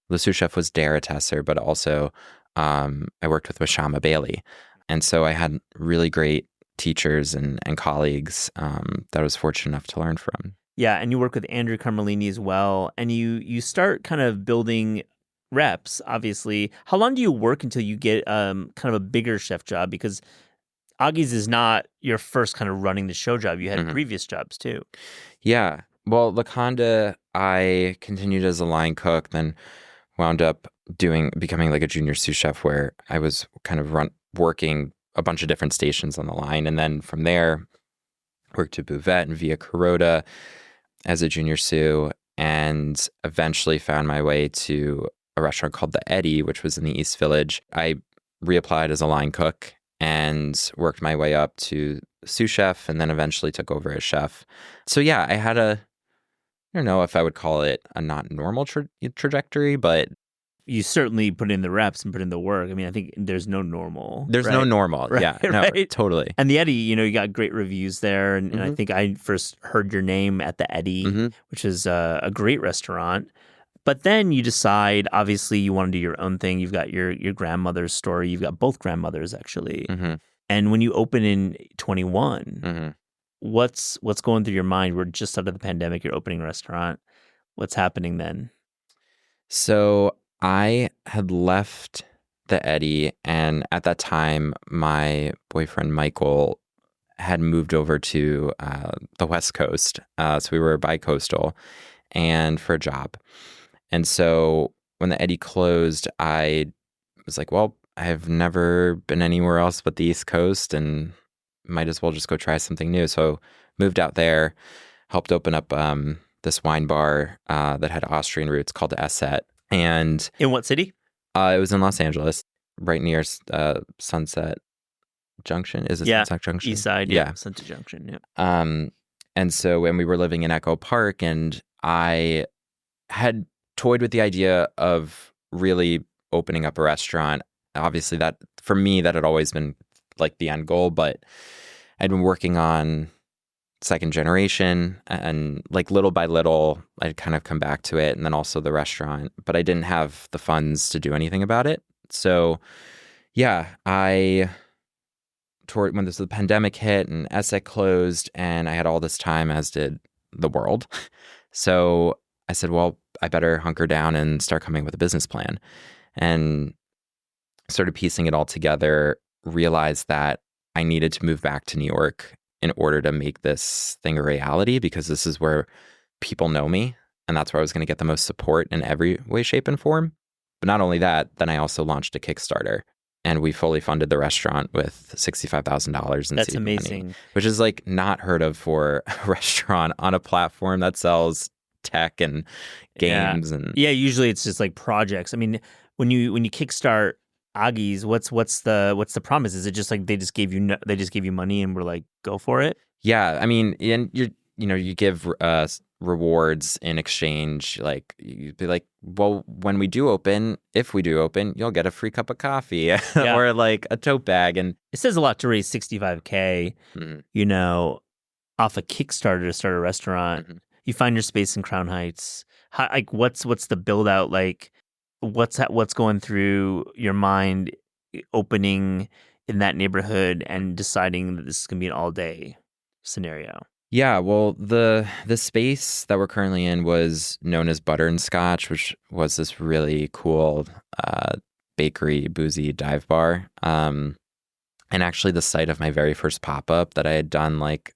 the sous chef was Dara Tesser, but also I worked with Mashama Bailey. And so I had really great teachers and colleagues that I was fortunate enough to learn from. Yeah, and you work with Andrew Carmelini as well. And you start kind of building reps, obviously. How long do you work until you get kind of a bigger chef job? Because Augie's is not your first kind of running the show job. You had previous jobs too. Yeah. Well, Laconda, I continued as a line cook, then wound up becoming like a junior sous chef, where I was kind of working a bunch of different stations on the line. And then from there, worked at Buvette and Via Carota as a junior sous, and eventually found my way to a restaurant called The Eddy, which was in the East Village. I reapplied as a line cook and worked my way up to sous chef, and then eventually took over as chef. So yeah, I had I don't know if I would call it a not normal trajectory, but you certainly put in the reps and put in the work. I mean, I think there's no normal. There's no normal. Right? Yeah, no, right? Totally. And the Eddy, you got great reviews there. And I think I first heard your name at the Eddy, which is a great restaurant. But then you decide, obviously, you want to do your own thing. You've got your grandmother's story. You've got both grandmothers, actually. And when you open in 21, what's going through your mind? We're just out of the pandemic. You're opening a restaurant. What's happening then? So I had left the Eddy, and at that time, my boyfriend Michael had moved over to the West Coast. So we were bi-coastal, and for a job. And so when the Eddy closed, I was like, well, I've never been anywhere else but the East Coast, and might as well just go try something new. So moved out there, helped open up this wine bar that had Austrian roots called Esset. And in what city? It was in Los Angeles, right near Sunset Junction. Is it Sunset Junction? East side, Sunset Junction, yeah. And so when we were living in Echo Park, and I had toyed with the idea of really opening up a restaurant. Obviously, that for me, that had always been like the end goal, but I'd been working on second generation, and like little by little, I'd kind of come back to it, and then also the restaurant, but I didn't have the funds to do anything about it. So yeah, when the pandemic hit and Esset closed, and I had all this time, as did the world. So I said, well, I better hunker down and start coming up with a business plan, and started piecing it all together, realized that I needed to move back to New York in order to make this thing a reality, because this is where people know me, and that's where I was going to get the most support in every way, shape, and form. But not only that, then I also launched a Kickstarter, and we fully funded the restaurant with $65,000 in That's seed amazing. money, which is like not heard of for a restaurant on a platform that sells tech and games. Yeah, usually it's just like projects. I mean, when you kickstart Augie's, what's the promise? Is it just like they just gave you money and we're like, go for it? Yeah, I mean, and you give rewards in exchange. Like, you'd be like, well, when we do open, if we do open, you'll get a free cup of coffee or like a tote bag. And it says a lot to raise $65K, off a Kickstarter to start a restaurant. You find your space in Crown Heights. How, like, what's the build out like? What's going through your mind opening in that neighborhood and deciding that this is going to be an all-day scenario? Yeah, well, the space that we're currently in was known as Butter and Scotch, which was this really cool bakery, boozy dive bar. And actually the site of my very first pop-up that I had done like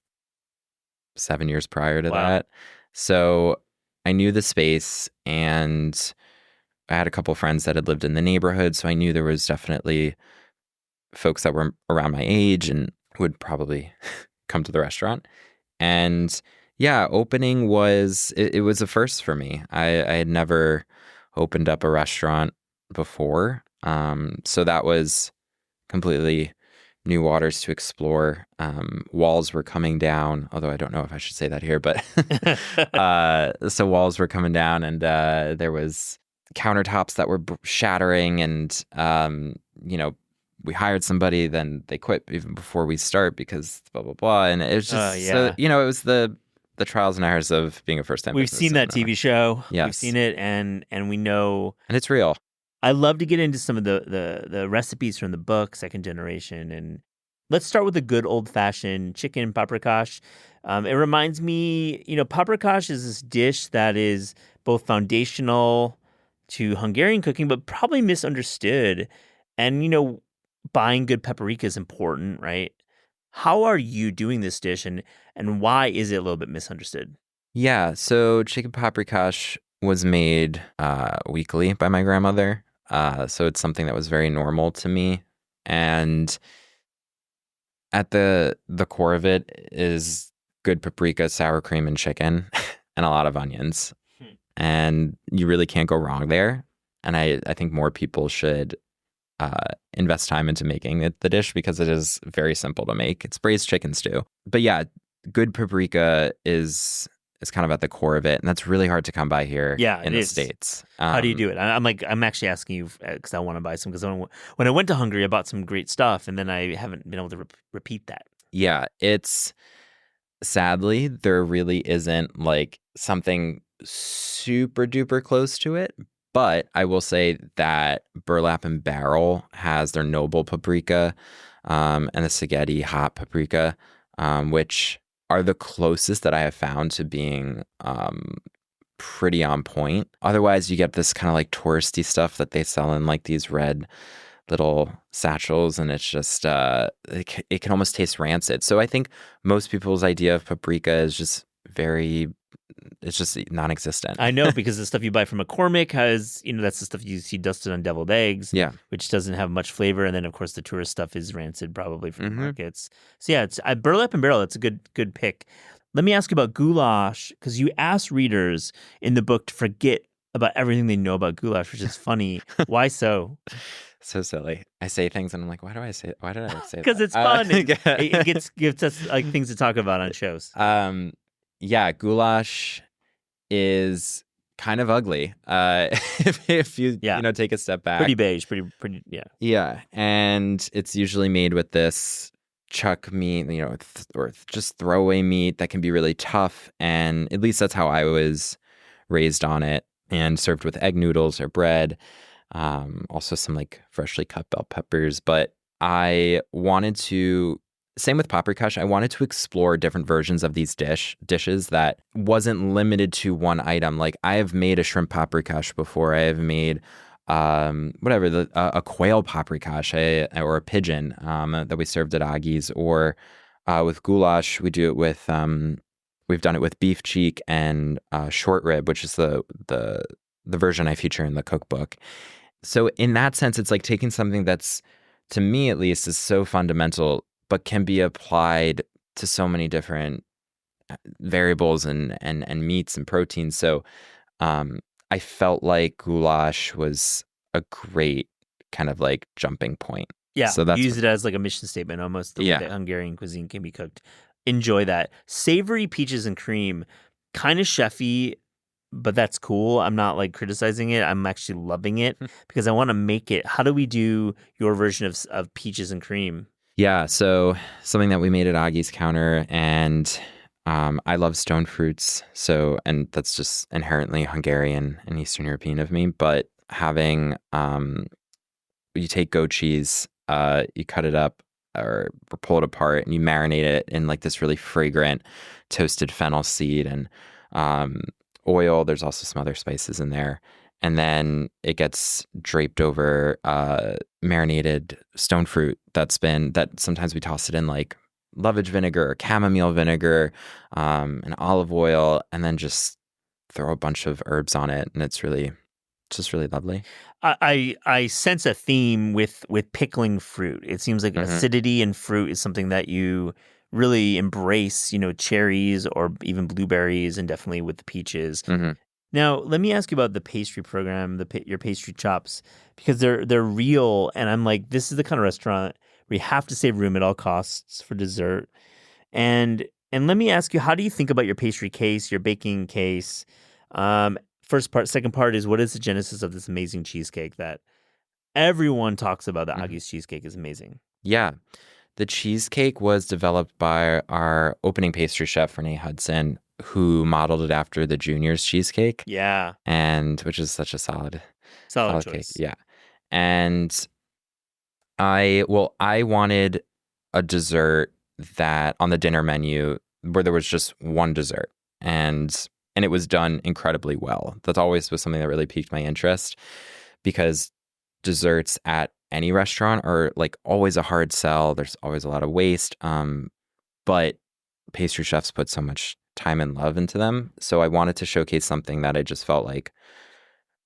7 years prior to Wow. that. So I knew the space, and I had a couple friends that had lived in the neighborhood, so I knew there was definitely folks that were around my age and would probably come to the restaurant. And yeah, opening was it was a first for me. I had never opened up a restaurant before, so that was completely new waters to explore. Walls were coming down, although I don't know if I should say that here, but so walls were coming down, and there was countertops that were shattering, and we hired somebody, then they quit even before we start because blah blah blah, and it was just so it was the trials and errors of being a first time. We've seen that TV show. Yes. We've seen it, and we know, and it's real. I love to get into some of the recipes from the book, Second Generation, and let's start with the good old-fashioned chicken paprikash. It reminds me, paprikash is this dish that is both foundational to Hungarian cooking, but probably misunderstood. And, buying good paprika is important, right? How are you doing this dish, and why is it a little bit misunderstood? Yeah, so chicken paprikash was made weekly by my grandmother. So it's something that was very normal to me. And at the core of it is good paprika, sour cream, and chicken, and a lot of onions. And you really can't go wrong there. And I think more people should invest time into making the dish because it is very simple to make. It's braised chicken stew. But yeah, good paprika is kind of at the core of it, and that's really hard to come by here in the States. How do you do it? I'm actually asking you because I want to buy some, because when I went to Hungary, I bought some great stuff, and then I haven't been able to repeat that. Yeah, it's sadly there really isn't like something super duper close to it. But I will say that Burlap and Barrel has their noble paprika and the Szegedi hot paprika, which are the closest that I have found to being pretty on point. Otherwise, you get this kind of like touristy stuff that they sell in like these red little satchels, and it's just it can almost taste rancid. So I think most people's idea of paprika is just it's just non-existent. I know, because the stuff you buy from McCormick has, that's the stuff you see dusted on deviled eggs, which doesn't have much flavor. And then, of course, the tourist stuff is rancid probably from the markets. So yeah, it's Burlap and Barrel. It's a good pick. Let me ask you about goulash, because you asked readers in the book to forget about everything they know about goulash, which is funny. Why so? So silly. I say things and I'm like, why did I say that? Because it's fun. It gives us like things to talk about on shows. Yeah, goulash is kind of ugly. If you take a step back, pretty beige, pretty yeah. And it's usually made with this chuck meat, or just throwaway meat that can be really tough. And at least that's how I was raised on it, and served with egg noodles or bread. Also some like freshly cut bell peppers. But I wanted to. Same with paprikash. I wanted to explore different versions of these dishes that wasn't limited to one item. Like I have made a shrimp paprikash before. I have made a quail paprikash or a pigeon that we served at Agi's. Or with goulash, we do it with we've done it with beef cheek and short rib, which is the version I feature in the cookbook. So in that sense, it's like taking something that's, to me at least, is so fundamental, but can be applied to so many different variables and meats and proteins. So I felt like goulash was a great kind of like jumping point. Yeah, so that's use it as like a mission statement almost, the way that Hungarian cuisine can be cooked. Enjoy that. Savory peaches and cream, kind of chefy, but that's cool. I'm not like criticizing it. I'm actually loving it because I want to make it. How do we do your version of peaches and cream? Yeah, so something that we made at Agi's counter, and I love stone fruits, and that's just inherently Hungarian and Eastern European of me, but having, you take goat cheese, You cut it up or pull it apart, and you marinate it in like this really fragrant toasted fennel seed and oil. There's also some other spices in there. And then it gets draped over marinated stone fruit that sometimes we toss it in like lovage vinegar or chamomile vinegar and olive oil, and then just throw a bunch of herbs on it. And it's just really lovely. I sense a theme with pickling fruit. It seems like acidity in fruit is something that you really embrace, cherries or even blueberries, and definitely with the peaches. Now, let me ask you about the pastry program, your pastry chops, because they're real, and I'm like, this is the kind of restaurant where you have to save room at all costs for dessert. And let me ask you, how do you think about your pastry case, your baking case? First part, second part is, what is the genesis of this amazing cheesecake that everyone talks about? The Augie's cheesecake is amazing. Yeah. The cheesecake was developed by our opening pastry chef, Renee Hudson, who modeled it after the Junior's cheesecake. Yeah. And which is such a solid choice. Cake. Yeah. And I wanted a dessert that on the dinner menu where there was just one dessert, and it was done incredibly well. That always was something that really piqued my interest, because desserts at any restaurant are like always a hard sell. There's always a lot of waste. But pastry chefs put so much time and love into them. So I wanted to showcase something that I just felt like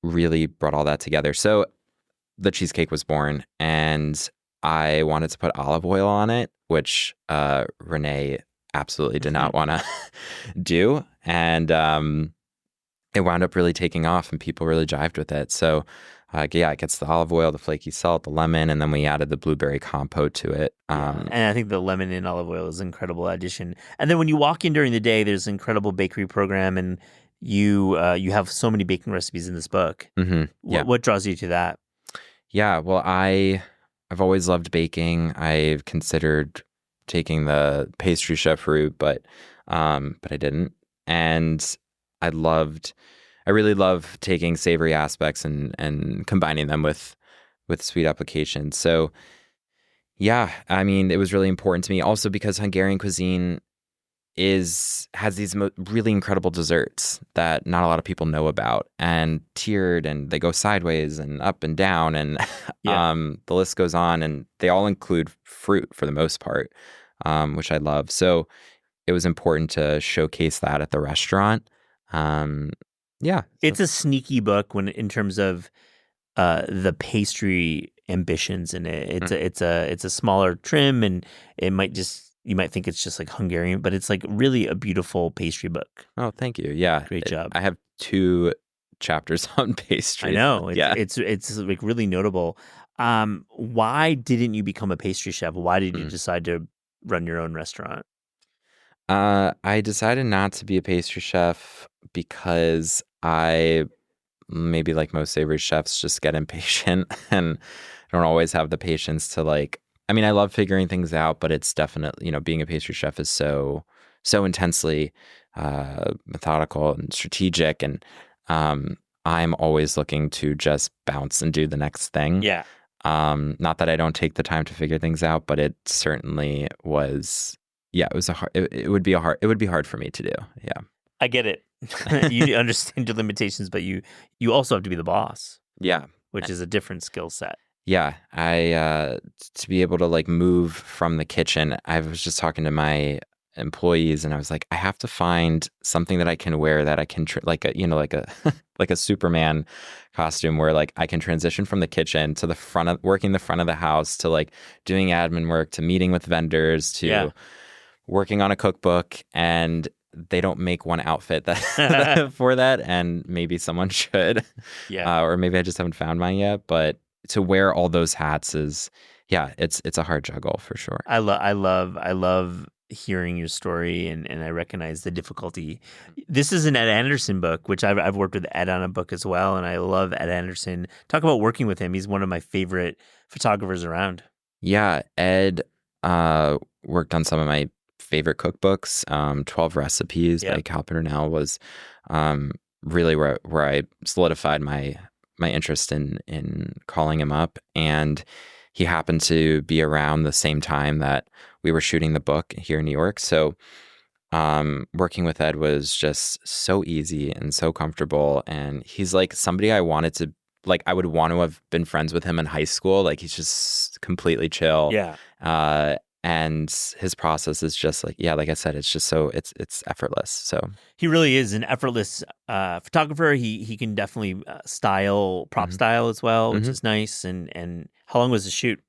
really brought all that together. So the cheesecake was born, and I wanted to put olive oil on it, which Renee absolutely did not want to do. And it wound up really taking off, and people really jived with it. So it gets the olive oil, the flaky salt, the lemon, and then we added the blueberry compote to it. And I think the lemon and olive oil is an incredible addition. And then when you walk in during the day, there's an incredible bakery program, and you have so many baking recipes in this book. What draws you to that? Yeah, well, I've always loved baking. I've considered taking the pastry chef route, but I didn't. And I really love taking savory aspects and combining them with sweet applications. So yeah, I mean, it was really important to me also because Hungarian cuisine has these really incredible desserts that not a lot of people know about, and tiered, and they go sideways and up and down, and the list goes on, and they all include fruit for the most part, which I love. So it was important to showcase that at the restaurant. It's a sneaky book in terms of the pastry ambitions in it. It's a smaller trim, and you might think it's just like Hungarian, but it's like really a beautiful pastry book. Oh, thank you. Yeah, great job. I have 2 chapters on pastry. I know. It's like really notable. Why didn't you become a pastry chef? Why did you decide to run your own restaurant? I decided not to be a pastry chef because I, maybe like most savory chefs, just get impatient and don't always have the patience to I love figuring things out, but it's definitely, being a pastry chef is so intensely methodical and strategic, and I'm always looking to just bounce and do the next thing. Yeah. Not that I don't take the time to figure things out, but it certainly was. Yeah, it would be hard for me to do. Yeah. I get it. You understand your limitations, but you also have to be the boss. Yeah. Which is a different skill set. Yeah. To be able to move from the kitchen, I was just talking to my employees, and I was like, I have to find something that I can wear that I can like a Superman costume where I can transition from the kitchen to working the front of the house to doing admin work to meeting with vendors to working on a cookbook, and they don't make one outfit for that, and maybe someone should. Yeah. Or maybe I just haven't found mine yet, but to wear all those hats is, it's a hard juggle for sure. I love hearing your story, and I recognize the difficulty. This is an Ed Anderson book, which I've worked with Ed on a book as well, and I love Ed Anderson. Talk about working with him. He's one of my favorite photographers around. Yeah, Ed worked on some of my favorite cookbooks. 12 Recipes by Cal Purnell was really where I solidified my interest in calling him up. And he happened to be around the same time that we were shooting the book here in New York. So working with Ed was just so easy and so comfortable. And he's like somebody I wanted to, like, I would want to have been friends with him in high school. Like, he's just completely chill. Yeah. And his process is just like, yeah, like I said, it's just so it's effortless. So He really is an effortless photographer. He can definitely prop style as well, which is nice. And how long was the shoot?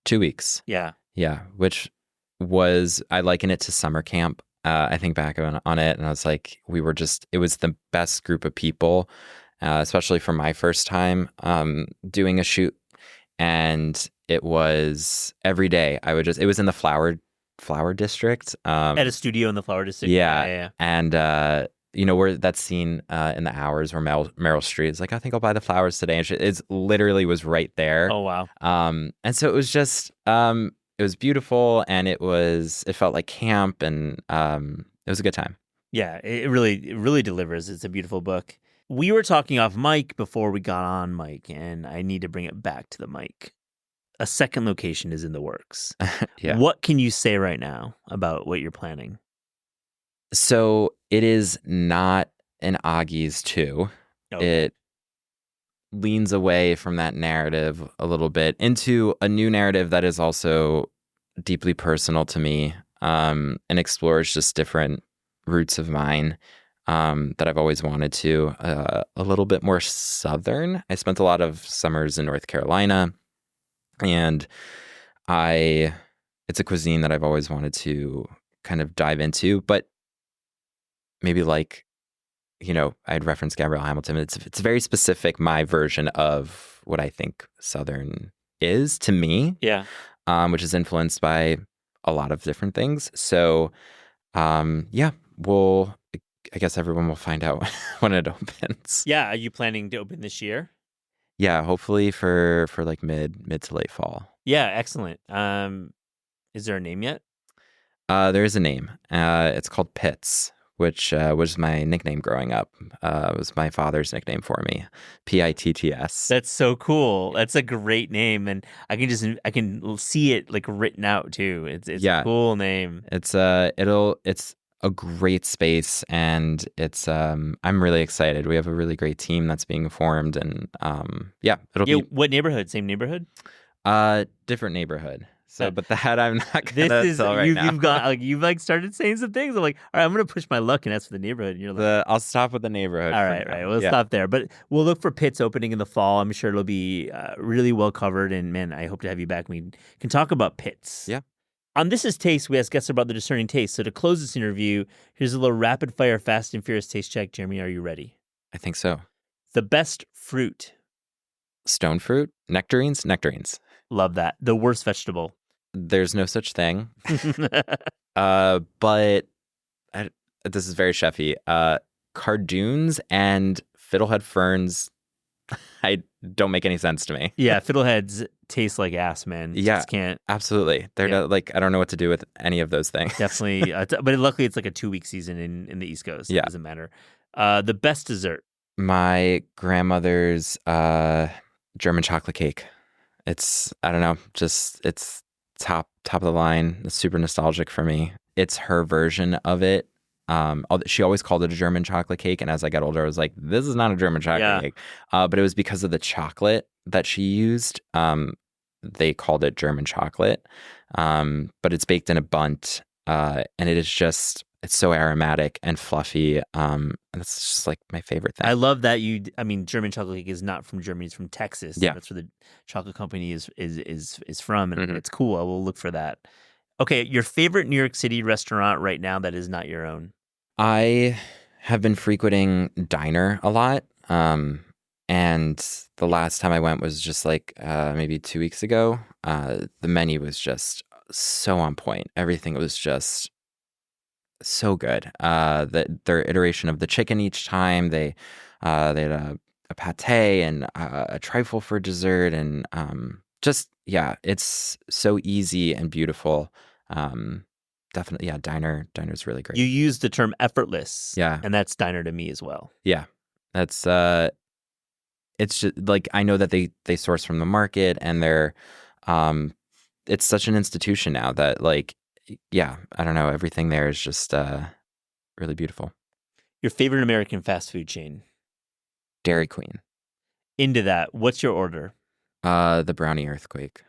2 weeks. Yeah. Yeah, which was, I liken it to summer camp. I think back on it, and I was like, it was the best group of people, especially for my first time doing a shoot. And it was every day. It was in the flower district. At a studio in the flower district. Yeah. And, where that scene in The Hours where Meryl Streep is like, I think I'll buy the flowers today. And it literally was right there. Oh, wow. And so it was just, it was beautiful, and it felt like camp, and it was a good time. Yeah, it really delivers. It's a beautiful book. We were talking off mic before we got on mic, and I need to bring it back to the mic. A second location is in the works. Yeah. What can you say right now about what you're planning? So it is not an Augie's 2. Okay. It leans away from that narrative a little bit into a new narrative that is also deeply personal to me, and explores just different roots of mine that I've always wanted to. A little bit more Southern. I spent a lot of summers in North Carolina, and it's a cuisine that I've always wanted to kind of dive into, but maybe like, I'd reference Gabrielle Hamilton. It's very specific, my version of what I think Southern is to me. Yeah. Which is influenced by a lot of different things. So, I guess everyone will find out when it opens. Yeah. Are you planning to open this year? Yeah, hopefully for like mid to late fall. Yeah. Excellent. Is there a name yet? There is a name. It's called Pitts, which was my nickname growing up. It was my father's nickname for me, Pitts. That's so cool. That's a great name, and I can see it like written out too. It's a cool name. It's a great space, and it's I'm really excited. We have a really great team that's being formed, and it'll be. What neighborhood? Same neighborhood? Different neighborhood. So, but that I'm not gonna tell right now. You've started saying some things. I'm like, all right, I'm gonna push my luck and ask for the neighborhood. And you're like, I'll stop with the neighborhood. All right, right. We'll stop there. But we'll look for Pitts opening in the fall. I'm sure it'll be really well covered. And man, I hope to have you back. We can talk about Pitts. Yeah. On This Is Taste, we ask guests about the discerning taste. So to close this interview, here's a little rapid fire, fast and furious taste check. Jeremy, are you ready? I think so. The best fruit. Stone fruit, nectarines. Love that. The worst vegetable. There's no such thing. But this is very chefy. Cardoons and fiddlehead ferns, I don't make any sense to me. Yeah, fiddleheads taste like ass, man. Yeah, just can't. Absolutely. They're like, I don't know what to do with any of those things. Definitely. But luckily, it's like a 2-week season in the East Coast. Yeah. It doesn't matter. The best dessert. My grandmother's German chocolate cake. It's, I don't know, just it's top of the line. It's super nostalgic for me. It's her version of it. She always called it a German chocolate cake, and as I got older, I was like, this is not a German chocolate cake. But it was because of the chocolate that she used. They called it German chocolate, but it's baked in a bundt, and it is just, it's so aromatic and fluffy. And it's just like my favorite thing. I love that German chocolate cake is not from Germany; it's from Texas. Yeah, that's where the chocolate company is from, and it's cool. I will look for that. Okay, your favorite New York City restaurant right now that is not your own? I have been frequenting Diner a lot. And the last time I went was just like maybe 2 weeks ago. The menu was just so on point. Everything was just so good. Their iteration of the chicken each time, they had a pate and a trifle for dessert, and it's so easy and beautiful. Definitely, yeah. Diner's really great. You used the term effortless, yeah, and that's Diner to me as well. Yeah, that's it's just like, I know that they source from the market, and they're It's such an institution now that like, yeah, I don't know. Everything there is just really beautiful. Your favorite American fast food chain? Dairy Queen. Into that, what's your order? The brownie earthquake.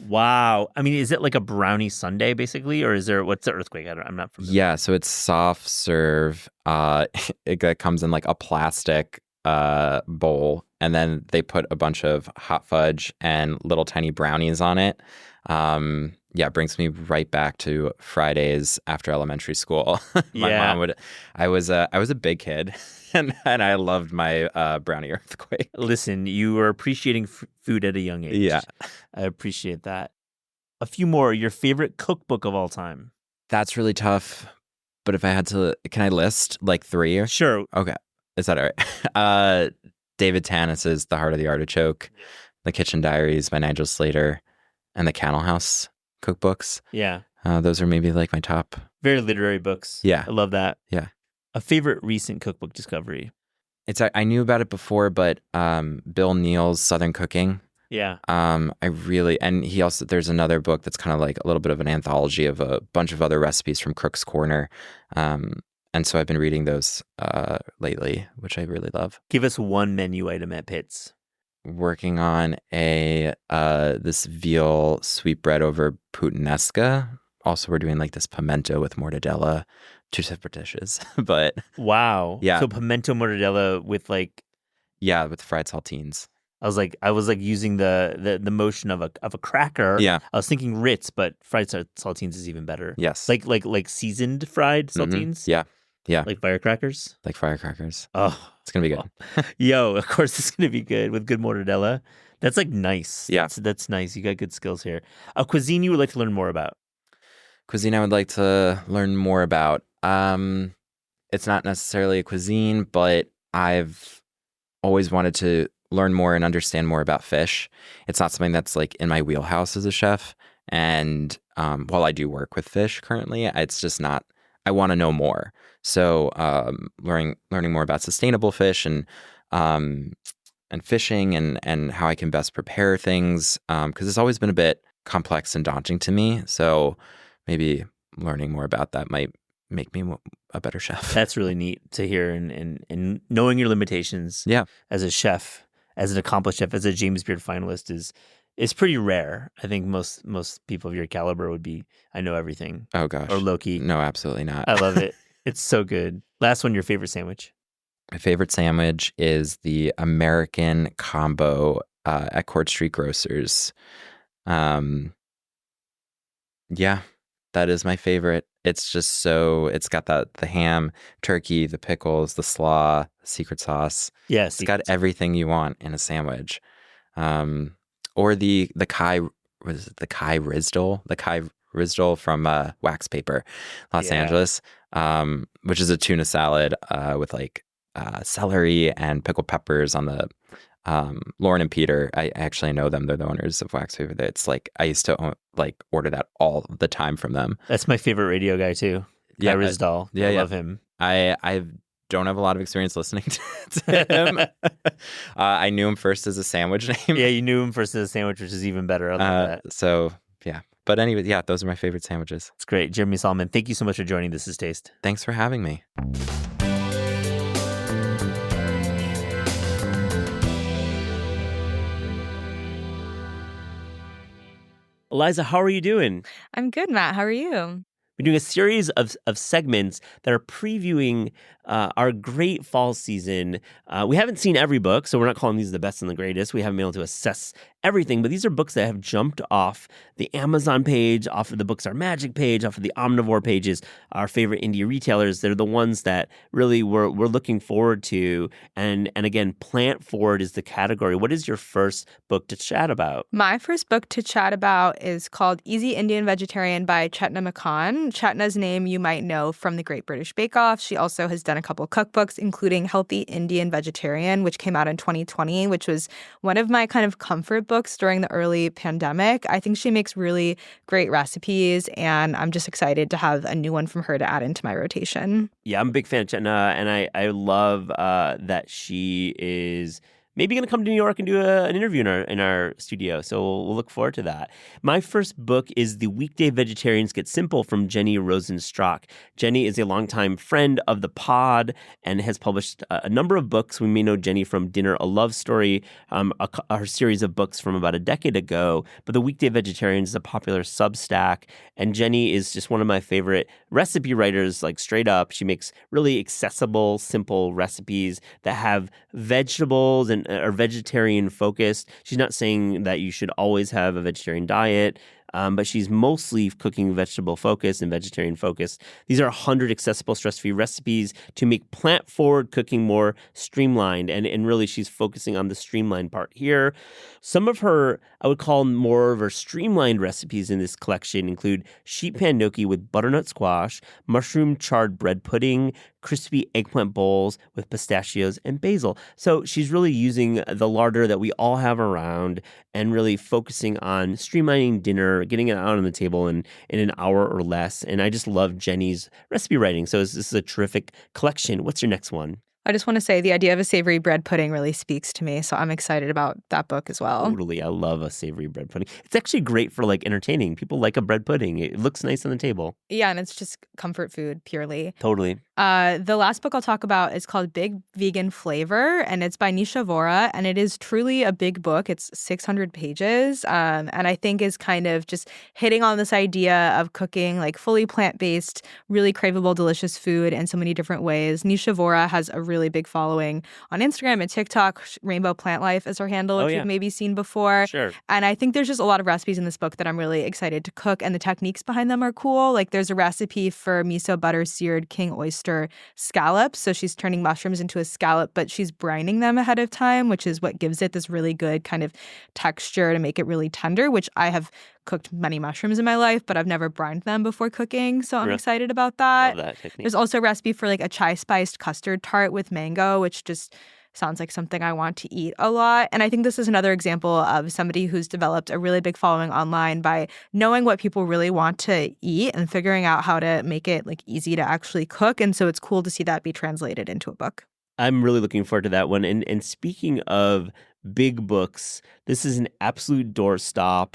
Wow. I mean, is it like a brownie sundae basically, or is there what's the earthquake? I'm not familiar. Yeah, so it's soft serve. It comes in like a plastic bowl, and then they put a bunch of hot fudge and little tiny brownies on it. Yeah, it brings me right back to Fridays after elementary school. My mom would. I was a big kid, and I loved my brownie earthquake. Listen, you were appreciating food at a young age. Yeah, I appreciate that. A few more. Your favorite cookbook of all time? That's really tough. But if I had to, can I list like 3? Sure. Okay, is that all right? David Tanis's The Heart of the Artichoke, The Kitchen Diaries by Nigel Slater, and the Cannell House cookbooks. Yeah. Those are maybe like my top. Very literary books. Yeah. I love that. Yeah. A favorite recent cookbook discovery? I knew about it before, but Bill Neal's Southern Cooking. Yeah. And he also, there's another book that's kind of like a little bit of an anthology of a bunch of other recipes from Cook's Corner. And so I've been reading those lately, which I really love. Give us one menu item at Pitt's. Working on this veal sweetbread over puttanesca. Also, we're doing like this pimento with mortadella. 2 separate dishes, but wow. Yeah. So pimento mortadella with like, yeah, with fried saltines. I was like using the motion of a cracker. Yeah. I was thinking Ritz, but fried saltines is even better. Yes. Like seasoned fried saltines. Yeah. Yeah. Like firecrackers. Like firecrackers. Oh, it's gonna be good. Yo, of course it's gonna be good with good mortadella. That's like nice. Yeah. That's nice. You got good skills here. A cuisine you would like to learn more about? Cuisine I would like to learn more about. It's not necessarily a cuisine, but I've always wanted to learn more and understand more about fish. It's not something that's like in my wheelhouse as a chef. And while I do work with fish currently, it's just not, I want to know more. So learning more about sustainable fish and fishing and how I can best prepare things, because it's always been a bit complex and daunting to me. So maybe learning more about that might make me a better chef. That's really neat to hear, and knowing your limitations. Yeah. As a chef, as an accomplished chef, as a James Beard finalist is pretty rare. I think most people of your caliber would be, I know everything. Oh gosh. Or low-key. No, absolutely not. I love it. It's so good. Last one, your favorite sandwich? My favorite sandwich is the American combo at Court Street Grocers. Yeah, that is my favorite. It's just it's got the ham, turkey, the pickles, the slaw, the secret sauce. Yes. It's got everything you want in a sandwich. Or the Kai, was it the Kai Rizdle? The Kai Rizdle from Wax Paper, Los Angeles, which is a tuna salad with like celery and pickled peppers on the Lauren and Peter. I actually know them. They're the owners of Wax Paper. It's like I used to order that all the time from them. That's my favorite radio guy too. Yeah, Guy Rizdal. Yeah, I love him. I don't have a lot of experience listening to him. I knew him first as a sandwich name. Yeah, you knew him first as a sandwich, which is even better. I love that. So yeah. But anyway, yeah, those are my favorite sandwiches. It's great. Jeremy Salamon, thank you so much for joining This Is Taste. Thanks for having me. Eliza, how are you doing? I'm good, Matt. How are you? We're doing a series of segments that are previewing our great fall season. We haven't seen every book, so we're not calling these the best and the greatest. We haven't been able to assess everything, but these are books that have jumped off the Amazon page, off of the Books Are Magic page, off of the Omnivore pages, our favorite indie retailers. They're the ones that really we're looking forward to. And again, Plant Forward is the category. What is your first book to chat about? My first book to chat about is called Easy Indian Vegetarian by Chetna McCann. Chetna's name you might know from the Great British Bake Off. She also has done a couple cookbooks, including Healthy Indian Vegetarian, which came out in 2020, which was one of my kind of comfort books during the early pandemic. I think she makes really great recipes, and I'm just excited to have a new one from her to add into my rotation. Yeah, I'm a big fan of Chetna, and I love that she is maybe going to come to New York and do an interview in our studio. So we'll look forward to that. My first book is The Weekday Vegetarians Get Simple from Jenny Rosenstock. Jenny is a longtime friend of the pod and has published a number of books. We may know Jenny from Dinner, a Love Story, her series of books from about a decade ago. But The Weekday Vegetarians is a popular Substack. And Jenny is just one of my favorite recipe writers, like straight up. She makes really accessible, simple recipes that have vegetables and are vegetarian focused. She's not saying that you should always have a vegetarian diet, but she's mostly cooking vegetable focused and vegetarian focused. These are 100 accessible stress-free recipes to make plant-forward cooking more streamlined. And really, she's focusing on the streamlined part here. Some of her, I would call more of her streamlined recipes in this collection include sheet pan gnocchi with butternut squash, mushroom charred bread pudding, crispy eggplant bowls with pistachios and basil. So she's really using the larder that we all have around and really focusing on streamlining dinner, getting it out on the table in an hour or less. And I just love Jenny's recipe writing. So this is a terrific collection. What's your next one? I just want to say the idea of a savory bread pudding really speaks to me, so I'm excited about that book as well. Totally. I love a savory bread pudding. It's actually great for like entertaining. People like a bread pudding. It looks nice on the table. Yeah, and it's just comfort food purely. Totally. The last book I'll talk about is called Big Vegan Flavor, and it's by Nisha Vora, and it is truly a big book. It's 600 pages, and I think is kind of just hitting on this idea of cooking like fully plant-based, really craveable, delicious food in so many different ways. Nisha Vora has a really big following on Instagram and TikTok. Rainbow Plant Life is her handle, which you've maybe seen before. Sure. And I think there's just a lot of recipes in this book that I'm really excited to cook, and the techniques behind them are cool. Like there's a recipe for miso butter seared king oyster scallops. So she's turning mushrooms into a scallop, but she's brining them ahead of time, which is what gives it this really good kind of texture to make it really tender, which I have cooked many mushrooms in my life, but I've never brined them before cooking. So I'm excited about that. Love that technique. There's also a recipe for like a chai spiced custard tart with mango, which just sounds like something I want to eat a lot. And I think this is another example of somebody who's developed a really big following online by knowing what people really want to eat and figuring out how to make it like easy to actually cook. And so it's cool to see that be translated into a book. I'm really looking forward to that one. And speaking of big books, this is an absolute doorstop.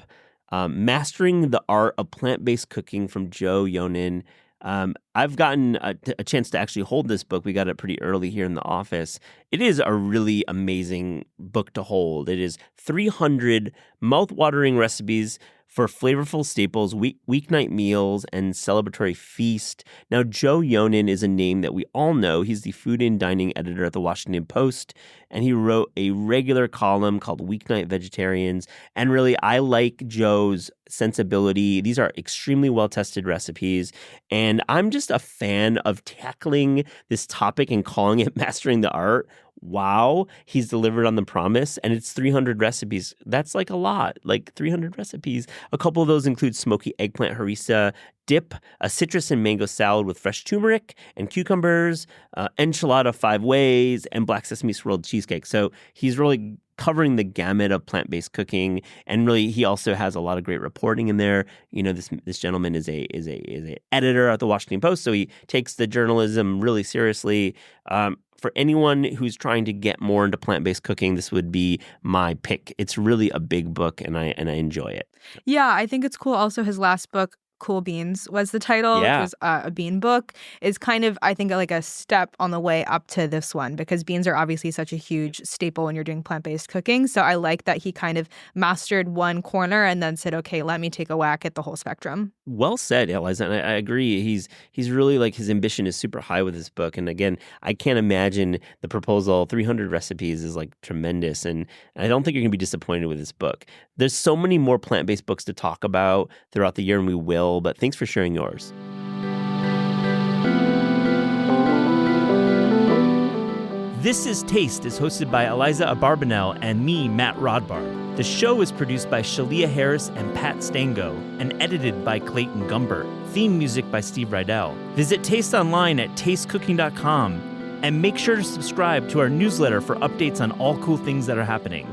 Mastering the Art of Plant-Based Cooking from Joe Yonan. I've gotten a chance to actually hold this book. We got it pretty early here in the office. It is a really amazing book to hold. It is 300 mouth-watering recipes for flavorful staples, weeknight meals, and celebratory feast. Now, Joe Yonan is a name that we all know. He's the food and dining editor at the Washington Post, and he wrote a regular column called Weeknight Vegetarians. And really, I like Joe's sensibility. These are extremely well-tested recipes, and I'm just a fan of tackling this topic and calling it Mastering the Art. Wow, he's delivered on the promise, and it's 300 recipes. That's like a lot, like 300 recipes. A couple of those include smoky eggplant harissa dip, a citrus and mango salad with fresh turmeric and cucumbers, enchilada 5 ways, and black sesame swirled cheesecake. So he's really covering the gamut of plant-based cooking, and really he also has a lot of great reporting in there. You know, this gentleman is a editor at the Washington Post, so he takes the journalism really seriously. For anyone who's trying to get more into plant-based cooking, this would be my pick. It's really a big book, and I enjoy it. Yeah, I think it's cool. Also, his last book, Cool Beans was the title, which was a bean book, is kind of, I think, like a step on the way up to this one, because beans are obviously such a huge staple when you're doing plant-based cooking. So I like that he kind of mastered one corner and then said, okay, let me take a whack at the whole spectrum. Well said, Eliza, and I agree. He's really like, his ambition is super high with this book. And again, I can't imagine the proposal. 300 recipes is like tremendous, and I don't think you're going to be disappointed with this book. There's so many more plant-based books to talk about throughout the year, and we will, but thanks for sharing yours. This is Taste is hosted by Eliza Abarbanel and me, Matt Rodbard. The show is produced by Shalia Harris and Pat Stango and edited by Clayton Gumbert. Theme music by Steve Rydell. Visit Taste online at tastecooking.com and make sure to subscribe to our newsletter for updates on all cool things that are happening.